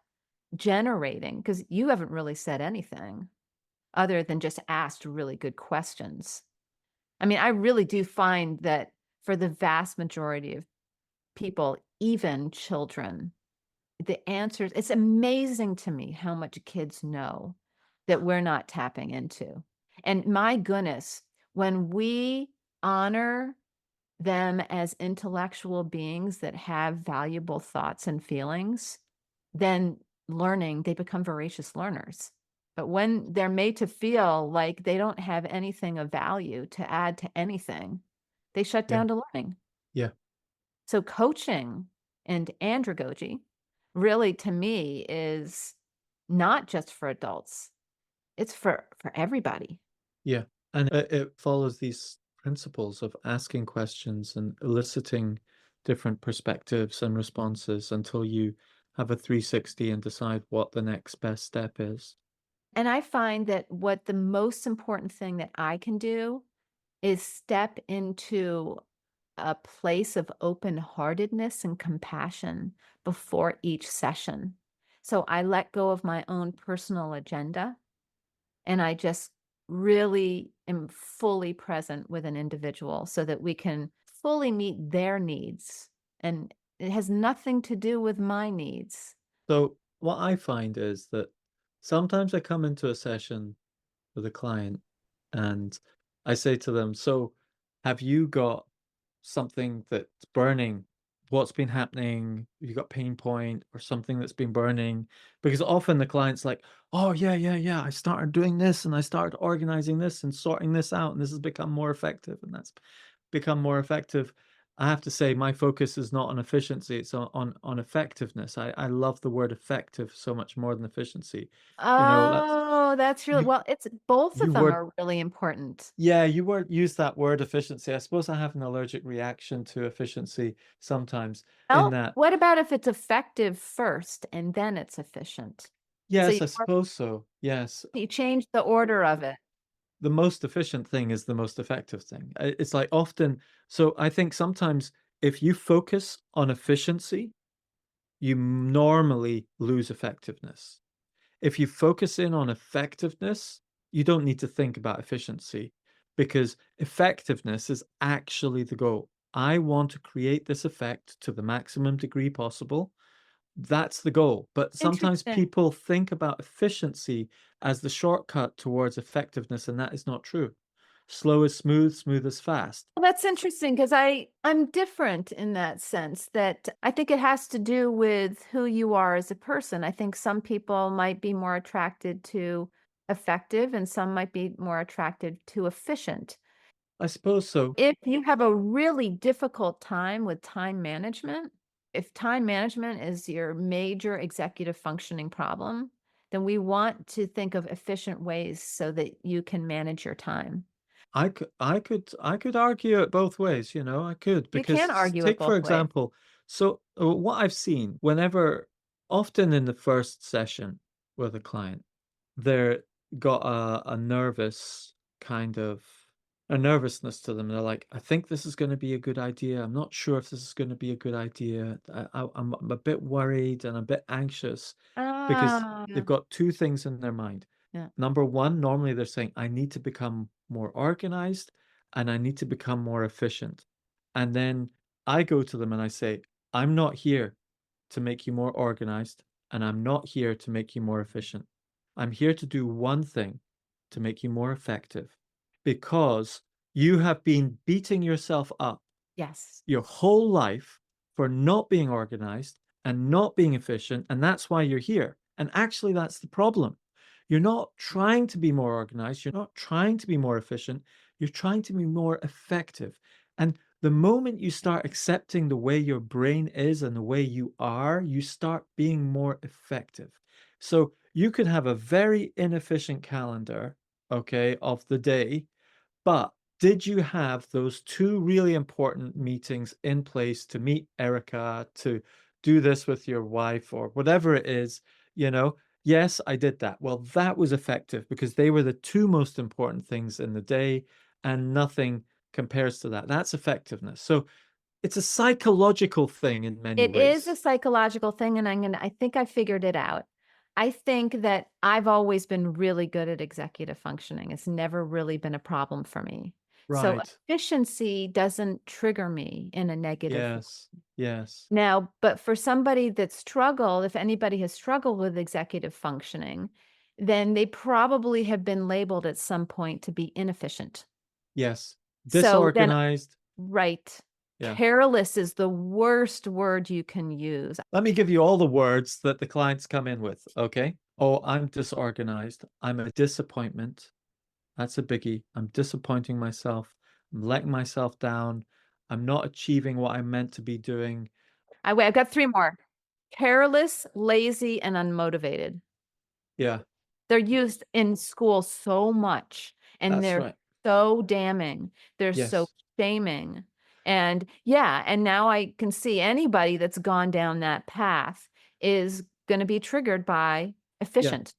generating, because you haven't really said anything other than just asked really good questions. I mean, I really do find that for the vast majority of people, even children, the answers, it's amazing to me how much kids know that we're not tapping into. And my goodness, when we honor them as intellectual beings that have valuable thoughts and feelings, then they become voracious learners. But when they're made to feel like they don't have anything of value to add to anything, they shut Yeah. down to learning. Yeah. So coaching and andragogy really to me is not just for adults. It's for everybody. Yeah. And it follows these principles of asking questions and eliciting different perspectives and responses until you have a 360 and decide what the next best step is. And I find that what the most important thing that I can do is step into a place of open-heartedness and compassion before each session. So I let go of my own personal agenda, and I just really am fully present with an individual so that we can fully meet their needs, and it has nothing to do with my needs. So what I find is that sometimes I come into a session with a client and I say to them, "So have you got something that's burning? What's been happening? Have you got pain point or something that's been burning?" Because often the client's like, "Oh, yeah, yeah, yeah. I started doing this and I started organizing this and sorting this out, and this has become more effective, and that's become more effective." I have to say my focus is not on efficiency, it's on effectiveness. I love the word effective so much more than efficiency. You know, that's Oh, that's really you well, it's both of you them word are really important. yeah, you word use that word efficiency. I suppose I have an allergic reaction to efficiency sometimes in Well, that what about if it's effective first and then it's efficient? So yes, I suppose so. Yes. you change the order of it. The most efficient thing is the most effective thing. It's like often so I think sometimes if you focus on efficiency, you normally lose effectiveness. If you focus in on effectiveness, you don't need to think about efficiency because effectiveness is actually the goal. I want to create this effect to the maximum degree possible. That's the goal. But sometimes Interesting. people think about efficiency as the shortcut towards effectiveness, and that is not true. Slow is smooth, smooth is fast. Well, that's interesting because I'm different in that sense that I think it has to do with who you are as a person. I think some people might be more attracted to effective and some might be more attracted to efficient. I suppose so. If you have a really difficult time with time management, if time management is your major executive functioning problem, then we want to think of efficient ways so that you can manage your time. I could argue it both ways, you know, I could You can because argue it take for both ways. example, so what I've seen whenever often in the first session with a client, they're got a nervous kind of a nervousness to them. They're like, I think this is going to be a good idea. I'm not sure if this is going to be a good idea. I'm a bit worried and a bit anxious because Ah, they've yeah, got two things in their mind. yeah. Number one, normally they're saying, I need to become more organized and I need to become more efficient. And then I go to them and I say, I'm not here to make you more organized and I'm not here to make you more efficient. I'm here to do one thing to make you more effective because you have been beating yourself up Yes. your whole life for not being organized and not being efficient, and that's why you're here. And actually, that's the problem. You're not trying to be more organized, you're not trying to be more efficient, you're trying to be more effective. And the moment you start accepting the way your brain is and the way you are, you start being more effective. So you could have a very inefficient calendar, okay, of the day, but did you have those 2 really important meetings in place to meet Erica, to do this with your wife or whatever it is, you know? Yes, I did that. Well, that was effective because they were the 2 most important things in the day, and nothing compares to that. That's effectiveness. So it's a psychological thing in many It is a ways. psychological thing, and I think I figured it out. I think that I've always been really good at executive functioning. It's never really been a problem for me. So Right. efficiency doesn't trigger me in a negative way. Yes. Yes. Now, but for somebody that struggled, if anybody has struggled with executive functioning, then they probably have been labeled at some point to be inefficient. Yes. So then Disorganized. right. Yeah. Careless is the worst word you can use. Let me give you all the words that the clients come in with, okay? Oh, I'm disorganized. I'm a disappointment. That's a biggie. I'm disappointing myself. I'm letting myself down. I'm not achieving what I'm meant to be doing. I've got 3 more. Careless, lazy, and unmotivated. Yeah, They're used in school so much, and that's they're right. so damning. They're so Yes. shaming. And yeah, and now I can see anybody that's gone down that path is gonna be triggered by Yeah. efficient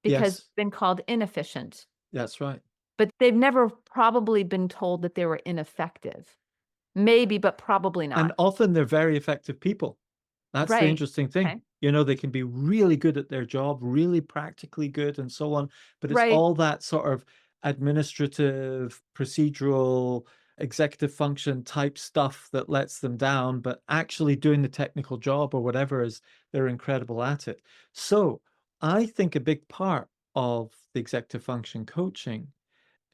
because Yes. they've been called inefficient, That's right. but they've never probably been told that they were ineffective. Maybe, but probably And not. often they're very effective people. That's the Right. interesting thing. Okay. You know, they can be really good at their job, really practically good and so on, but it's Right. all that sort of administrative, procedural, executive function type stuff that lets them down, but actually doing the technical job or whatever is they're incredible at it. So, I think a big part of the executive function coaching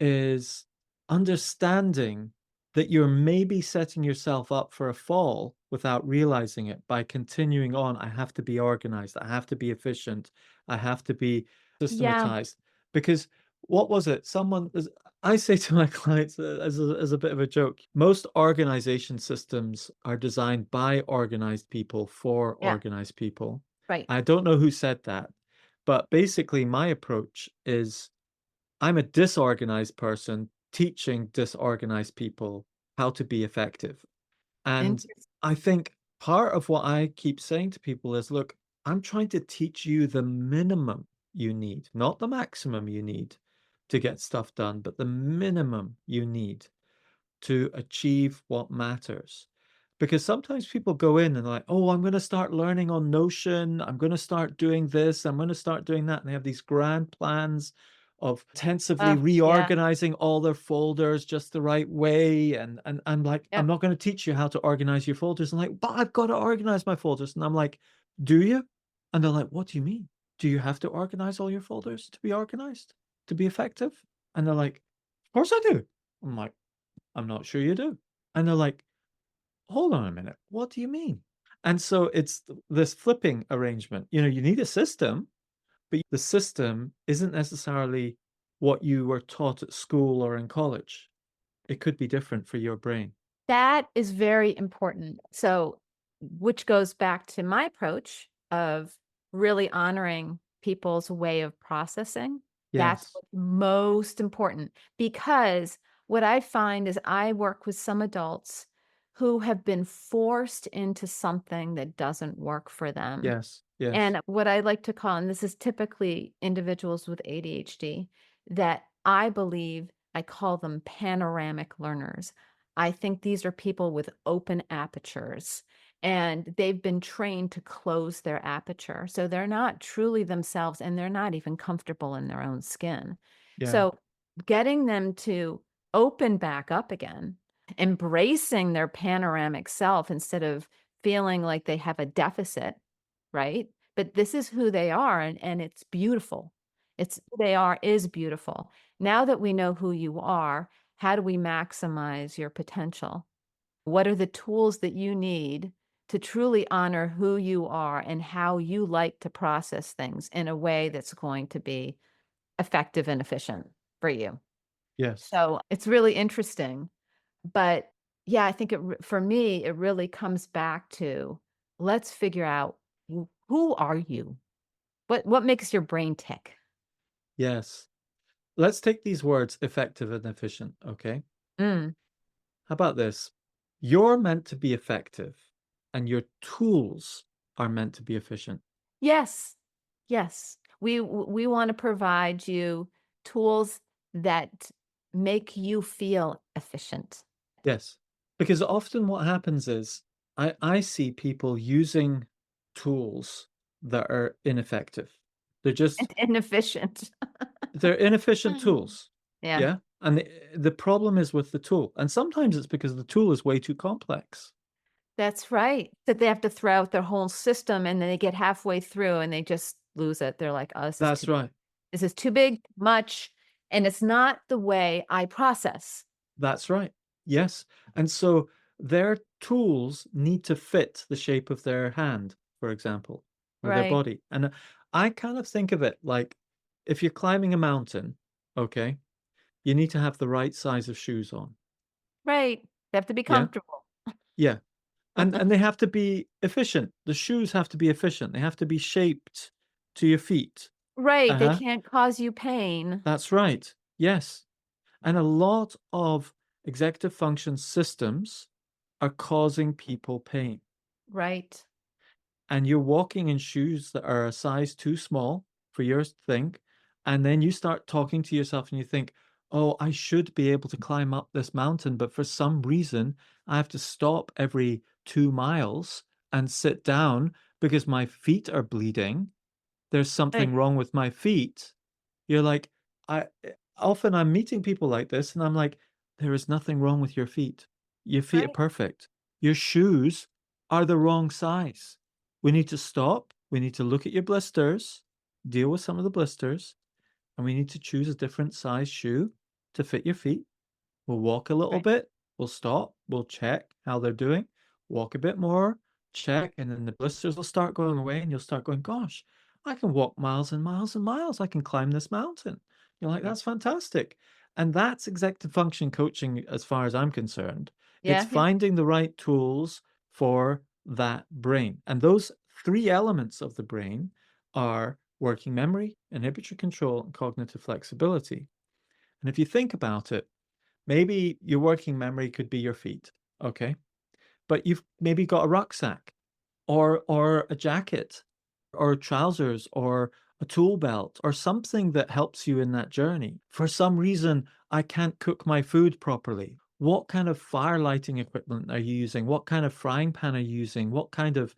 is understanding that you're maybe setting yourself up for a fall without realizing it by continuing on. I have to be organized. I have to be efficient. I have to be Yeah. systematized. Because what was it? I say to my clients as a bit of a joke, most organization systems are designed by organized people for Yeah. organized people. Right. I don't know who said that, but basically, my approach is I'm a disorganized person teaching disorganized people how to be effective. And Interest I think part of what I keep saying to people is, look, I'm trying to teach you the minimum you need, not the maximum you need to get stuff done, but the minimum you need to achieve what matters. Because sometimes people go in and like, oh, I'm going to start learning on Notion. I'm going to start doing this. I'm going to start doing that. And they have these grand plans of intensively yeah. reorganizing all their folders just the right way. And I'm like, I'm Yep. not going to teach you how to organize your folders. And like, but I've got to organize my folders. And I'm like, do you? And they're like, what do you mean? Do you have to organize all your folders to be organized, to be effective? And they're like, of course I do. I'm like, I'm not sure you do. And they're like, hold on a minute. What do you mean? And so it's this flipping arrangement. You know, you need a system, but the system isn't necessarily what you were taught at school or in college. It could be different for your brain. That is very important. So, which goes back to my approach of really honoring people's way of processing. That's Yes. what's most important because what I find is I work with some adults who have been forced into something that doesn't work for them. Yes. Yes. And what I like to call, and this is typically individuals with ADHD, that I believe I call them panoramic learners. I think these are people with open apertures and they've been trained to close their aperture. So they're not truly themselves and they're not even comfortable in their own skin. Yeah. So getting them to open back up again, embracing their panoramic self instead of feeling like they have a deficit, right? But this is who they are, and it's beautiful. It's who they are is beautiful. Now that we know who you are, how do we maximize your potential? What are the tools that you need to truly honor who you are and how you like to process things in a way that's going to be effective and efficient for you? Yes. So it's really interesting. But yeah, I think for me, it really comes back to let's figure out who are you? What makes your brain tick? Yes. Let's take these words effective and efficient. Okay. Mm. How about this? You're meant to be effective and your tools are meant to be efficient. Yes. Yes. We want to provide you tools that make you feel efficient. Yes. Because often what happens is I see people using tools that are ineffective. They're just And inefficient. they're inefficient tools. Yeah, Yeah. And the problem is with the tool. And sometimes it's because the tool is way too complex. that's right. That they have to throw out their whole system, and then they get halfway through and they just lose it. They're like, "Oh, That's right. this is too big, much, and it's not the way I process." That's right. Yes. And so their tools need to fit the shape of their hand, for example, or their Right, body. And I kind of think of it like if you're climbing a mountain, okay, you need to have the right size of shoes on. right. They have to be Yeah. comfortable. Yeah. And they have to be efficient. The shoes have to be efficient. They have to be shaped to your feet. Right, they Uh-huh. can't cause you pain. That's right. Yes. And a lot of executive function systems are causing people pain. Right, And you're walking in shoes that are a size too small for your thing. And then you start talking to yourself and you think, oh, I should be able to climb up this mountain. But for some reason, I have to stop every 2 miles and sit down because my feet are bleeding. There's something right, wrong with my feet. You're like, often I'm meeting people like this, and I'm like, there is nothing wrong with your feet. Your feet are right. perfect. Your shoes are the wrong size. We need to stop. We need to look at your blisters, deal with some of the blisters, and we need to choose a different size shoe to fit your feet. We'll walk a little Right. bit, we'll stop, we'll check how they're doing, walk a bit more, check, and then the blisters will start going away, and you'll start going, gosh, I can walk miles and miles and miles. I can climb this mountain. You're like, Yeah. that's fantastic. And that's executive function coaching as far as I'm concerned. It's Yeah, yeah. finding the right tools for that brain. And those three elements of the brain are working memory, inhibitory control, and cognitive flexibility. And if you think about it, maybe your working memory could be your feet, okay? But you've maybe got a rucksack or a jacket or trousers or a tool belt or something that helps you in that journey. For some reason, I can't cook my food properly. What kind of fire lighting equipment are you using? What kind of frying pan are you using? What kind of,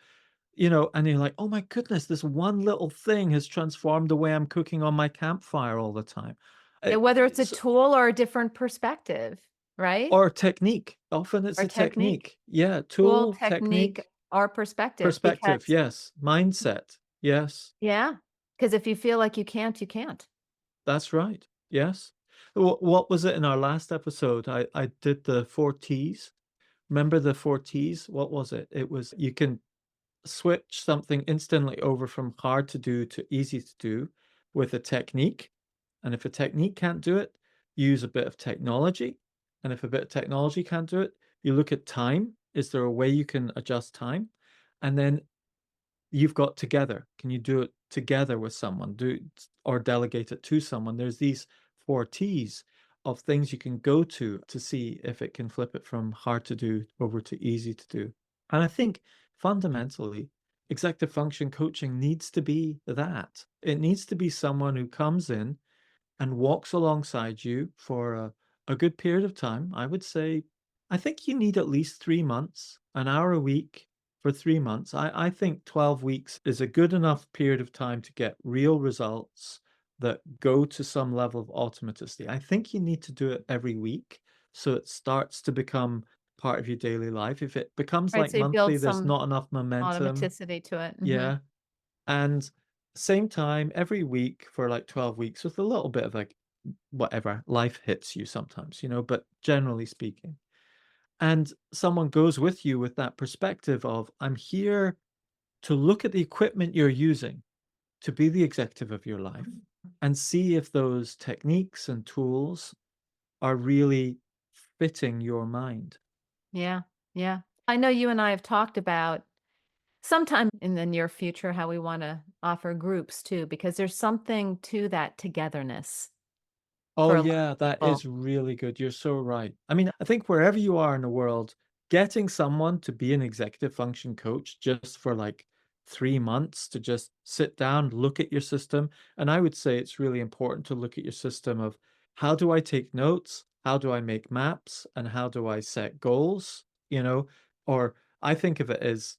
and you're like, oh my goodness, this one little thing has transformed the way I'm cooking on my campfire all the time. Yeah, It, whether it's a it's tool or a different perspective, right? Or technieke. Often it's Or a technique. technique. Yeah, Tool, tool, technique, technique, or perspective perspective, because yes. Mindset, yes. yeah, because if you feel like you can't, you can't. That's right, yes. What was it in our last episode? I did the 4 Ts. Remember the 4 Ts? What was it? It was you can switch something instantly over from hard to do to easy to do with a technique. And if a technique can't do it, you use a bit of technology. And if a bit of technology can't do it, you look at time. Is there a way you can adjust time? And then you've got together. Can you do it together with someone? Do or delegate it to someone? There's these 4 T's of things you can go to see if it can flip it from hard to do over to easy to do. And I think fundamentally, executive function coaching needs to be that. It needs to be someone who comes in and walks alongside you for a good period of time. I would say, I think you need at least 3 months, an hour a week for 3 months. I think 12 weeks is a good enough period of time to get real results that go to some level of automaticity. I think you need to do it every week so it starts to become part of your daily life. If it becomes Right, like so you build monthly, there's some not enough momentum. automaticity to it. Mhm. Yeah. And same time every week for like 12 weeks with a little bit of like whatever life hits you sometimes, but generally speaking. And someone goes with you with that perspective of, I'm here to look at the equipment you're using to be the executive of your life and see if those techniques and tools are really fitting your mind. Yeah, yeah. I know you and I have talked about sometime in the near future how we wanna offer groups too, because there's something to that togetherness Oh, for a lot yeah, of that people. is really good. You're so right. I mean, I think wherever you are in the world, getting someone to be an executive function coach just for like 3 months to just sit down, look at your system. And I would say it's really important to look at your system of how do I take notes? How do I make maps? And how do I set goals? you know? Or I think of it as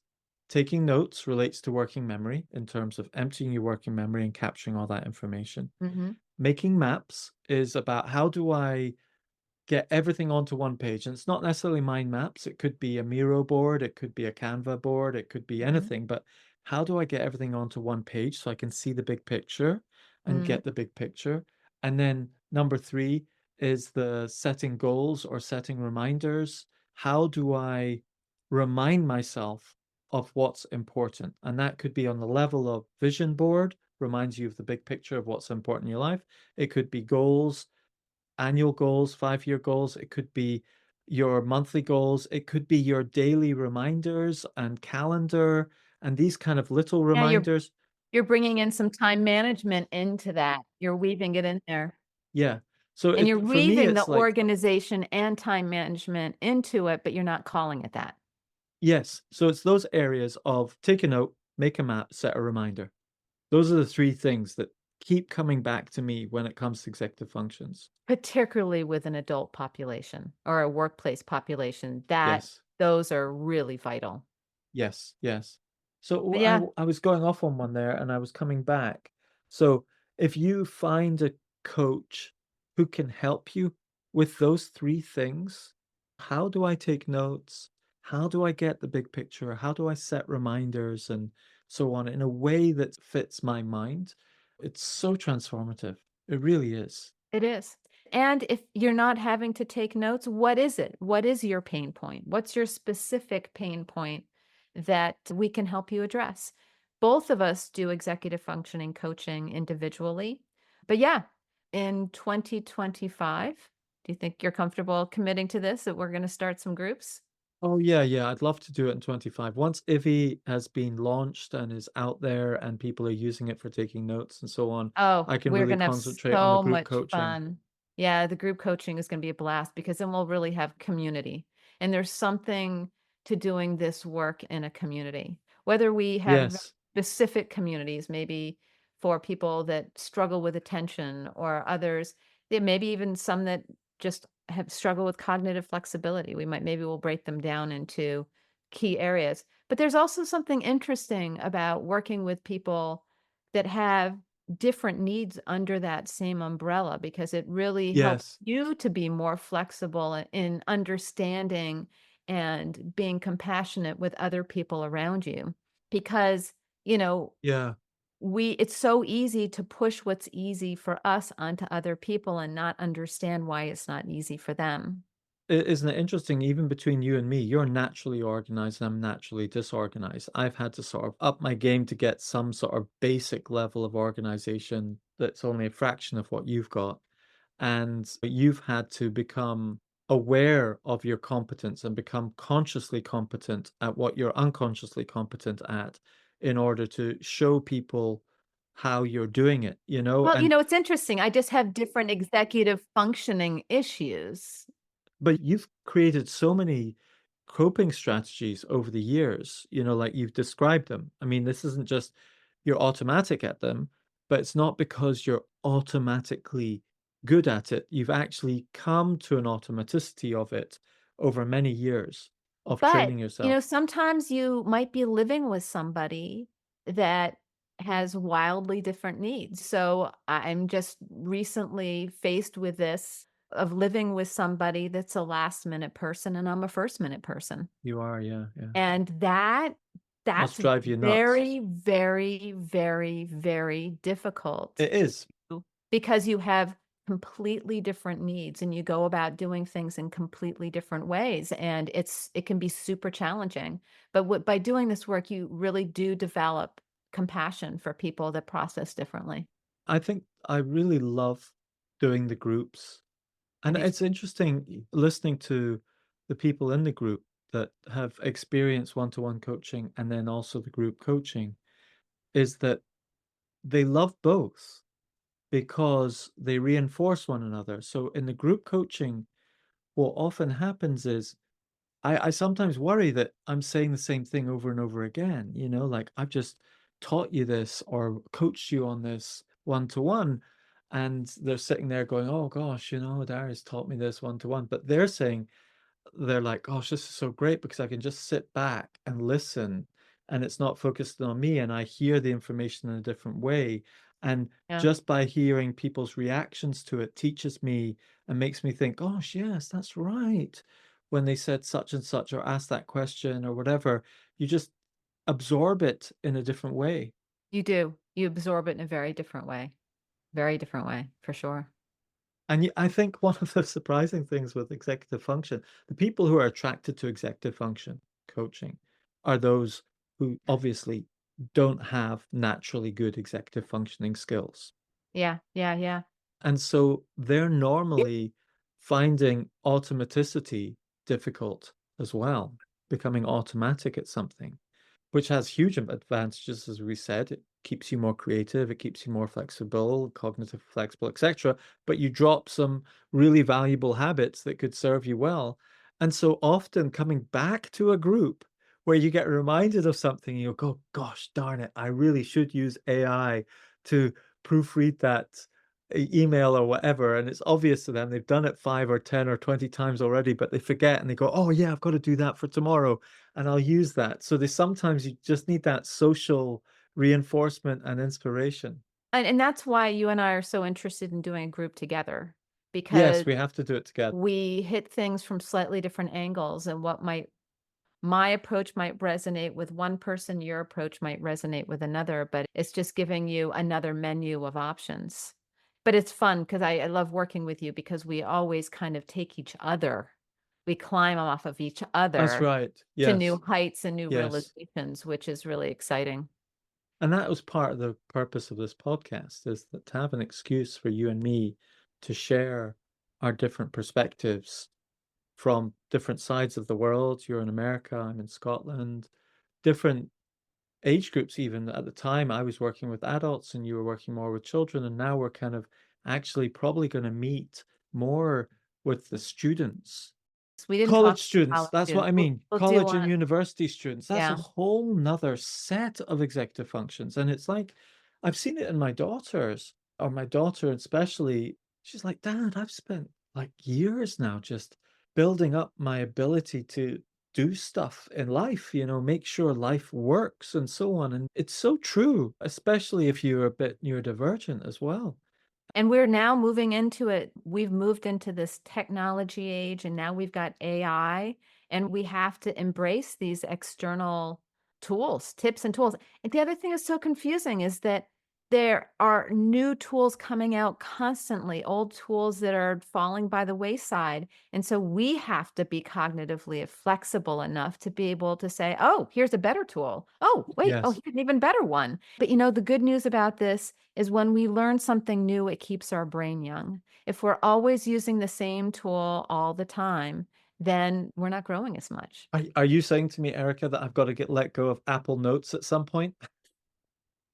taking notes relates to working memory in terms of emptying your working memory and capturing all that information. Mhm. Making maps is about how do I get everything onto one page. And it's not necessarily mind maps. It could be a Miro board, it could be a Canva board, it could be Mhm. anything. But how do I get everything onto one page so I can see the big picture and Mm. get the big picture? And then number three is the setting goals or setting reminders. How do I remind myself of what's important? And that could be on the level of vision board, reminds you of the big picture of what's important in your life. It could be goals, annual goals, 5-year goals. It could be your monthly goals. It could be your daily reminders and calendar and these kind of little Yeah, reminders. you're bringing in some time management into that. You're weaving it in there. Yeah. So And you're for me, weaving the it's like, organization and time management into it, but you're not calling it that. yes. So it's those areas of take a note, make a map, set a reminder. Those are the three things that keep coming back to me when it comes to executive functions. Particularly with an adult population or a workplace population, that Yes. those are really vital. Yes, yes. So But yeah, I was going off on one there and I was coming back. So if you find a coach who can help you with those three things, how do I take notes? How do I get the big picture? How do I set reminders and so on in a way that fits my mind? It's so transformative. It really is. it is. And if you're not having to take notes, what is it? What is your pain point? What's your specific pain point that we can help you address? Both of us do executive functioning coaching individually. But yeah, in 2025, do you think you're comfortable committing to this, that we're going to start some groups? Oh, yeah, yeah, I'd love to do it in 25. Once Ivy has been launched and is out there and people are using it for taking notes and so on, Oh, I can we're really gonna have concentrate on the so group much coaching. fun. Yeah, the group coaching is gonna be a blast because then we'll really have community, and there's something to doing this work in a community. Whether we have Yes, specific communities, maybe for people that struggle with attention or others, there maybe even some that just have struggle with cognitive flexibility. Maybe we'll break them down into key areas. But there's also something interesting about working with people that have different needs under that same umbrella because it really helps yes, you to be more flexible in understanding and being compassionate with other people around you. Because, you know, yeah. it's so easy to push what's easy for us onto other people and not understand why it's not easy for them. Isn't it interesting, even between you and me, you're naturally organized and I'm naturally disorganized. I've had to sort of up my game to get some sort of basic level of organization that's only a fraction of what you've got. And you've had to become aware of your competence and become consciously competent at what you're unconsciously competent at in order to show people how you're doing it, you know? Well, And it's interesting. I just have different executive functioning issues. but you've created so many coping strategies over the years, you know, like you've described them. I mean, this isn't just you're automatic at them, but it's not because you're automatically good at it. You've actually come to an automaticity of it over many years of But, training yourself. sometimes you might be living with somebody that has wildly different needs. So I'm just recently faced with this of living with somebody that's a last minute person and I'm a first minute person. You are, yeah, yeah. And Must that's drive you nuts. very, very, very, very difficult It is. because you have completely different needs and you go about doing things in completely different ways and it can be super challenging. But by doing this work, you really do develop compassion for people that process differently. I think I really love doing the groups. I And do too. it's interesting listening to the people in the group that have experienced one-to-one coaching and then also the group coaching is that they love both because they reinforce one another. So in the group coaching, what often happens is I sometimes worry that I'm saying the same thing over and over again, you know, like I've just taught you this or coached you on this one to one. And they're sitting there going, oh gosh, you know, Darius taught me this one to one. But they're saying, they're like, "Gosh, this is so great because I can just sit back and listen, and it's not focused on me, and I hear the information in a different way." And Yeah, just by hearing people's reactions to it teaches me and makes me think, "Gosh, yes, that's right." When they said such and such or asked that question or whatever, you just absorb it in a different way. you do. You absorb it in a very different way, for sure. And I think one of the surprising things with executive function, the people who are attracted to executive function coaching are those who obviously don't have naturally good executive functioning skills. Yeah, yeah, yeah. And so they're normally finding automaticity difficult as well, becoming automatic at something, which has huge advantages, as we said. It keeps you more creative, it keeps you more flexible, cognitive flexible, etc. But you drop some really valuable habits that could serve you well. And so often coming back to a group where you get reminded of something, you'll go, gosh darn it, I really should use AI to proofread that email or whatever. And it's obvious to them they've done it 5 or 10 or 20 times already, but they forget and they go, oh yeah, I've got to do that for tomorrow and I'll use that. So there's sometimes you just need that social reinforcement and inspiration. And that's why you and I are so interested in doing a group together, Yes, because we have to do it together. we hit things from slightly different angles, and what might my approach might resonate with one person, your approach might resonate with another, but it's just giving you another menu of options. But it's fun because I love working with you because we always kind of take each other. We climb off of each That's other right. to new Yes. heights and new Yes. realizations, which is really exciting. And that was part of the purpose of this podcast is that to have an excuse for you and me to share our different perspectives from different sides of the world. You're in America, I'm in Scotland, different age groups even. At the time, I was working with adults and you were working more with children, and now we're kind of actually probably gonna meet more with the students. We didn't College talk about students, college that's what students. I We'll mean. we'll do College and one. university students, that's a Yeah. whole 'nother set of executive functions, and it's like, I've seen it in my daughters, or my daughter especially. She's like, "Dad, I've spent, like, years now just building up my ability to do stuff in life, make sure life works and so on," and it's so true, especially if you're a bit neurodivergent as well. And we're now moving into it. We've moved into this technology age, and now we've got AI, and we have to embrace these external tools, tips and tools. And the other thing that's so confusing is that there are new tools coming out constantly, old tools that are falling by the wayside. And so we have to be cognitively flexible enough to be able to say, oh, here's a better tool. Oh, wait, oh, Yes. here's an even better one. But the good news about this is when we learn something new, it keeps our brain young. If we're always using the same tool all the time, then we're not growing as much. Are you saying to me, Erica, that I've got to get let go of Apple Notes at some point?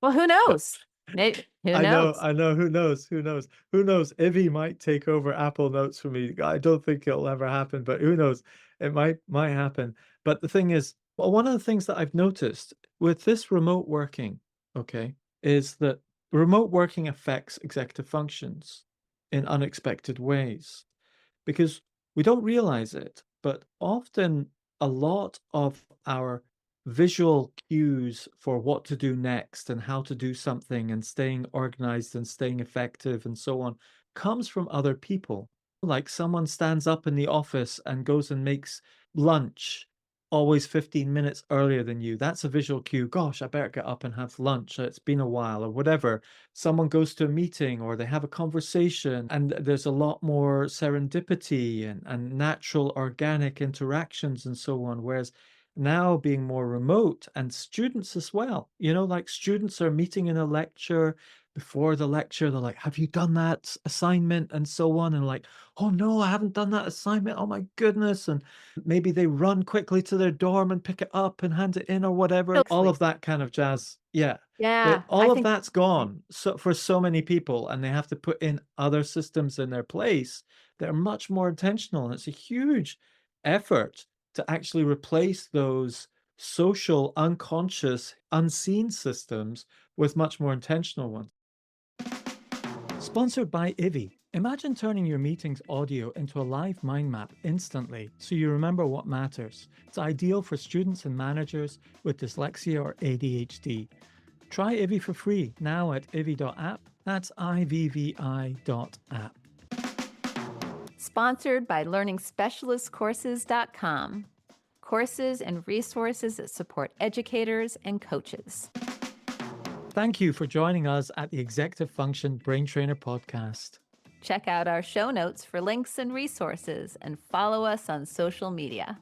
Well, who knows? Maybe, who knows? I know, who knows, who knows? Who knows? Ivy might take over Apple Notes for me. I don't think it'll ever happen, but who knows? It might happen. But the thing is, well, one of the things that I've noticed with this remote working, okay, is that remote working affects executive functions in unexpected ways because we don't realize it, but often a lot of our visual cues for what to do next and how to do something and staying organized and staying effective and so on comes from other people. Like someone stands up in the office and goes and makes lunch always 15 minutes earlier than you. That's a visual cue. Gosh, I better get up and have lunch. It's been a while or whatever. Someone goes to a meeting or they have a conversation and there's a lot more serendipity and natural organic interactions and so on. Whereas now being more remote and students as well, like students are meeting in a lecture before the lecture, they're like, have you done that assignment and so on? And like, oh no, I haven't done that assignment. Oh my goodness. And maybe they run quickly to their dorm and pick it up and hand it in or whatever. All Totally. of that kind of jazz. Yeah. Yeah, I All of think that's gone so for so many people, and they have to put in other systems in their place that are much more intentional. And it's a huge effort to actually replace those social, unconscious, unseen systems with much more intentional ones. Sponsored by Ivy. Imagine turning your meeting's audio into a live mind map instantly so you remember what matters. It's ideal for students and managers with dyslexia or ADHD. Try Ivy for free now at ivy.app. That's ivvi.app. Sponsored by learningspecialistcourses.com. Courses and resources that support educators and coaches. Thank you for joining us at the Executive Function Brain Trainer podcast. Check out our show notes for links and resources and follow us on social media.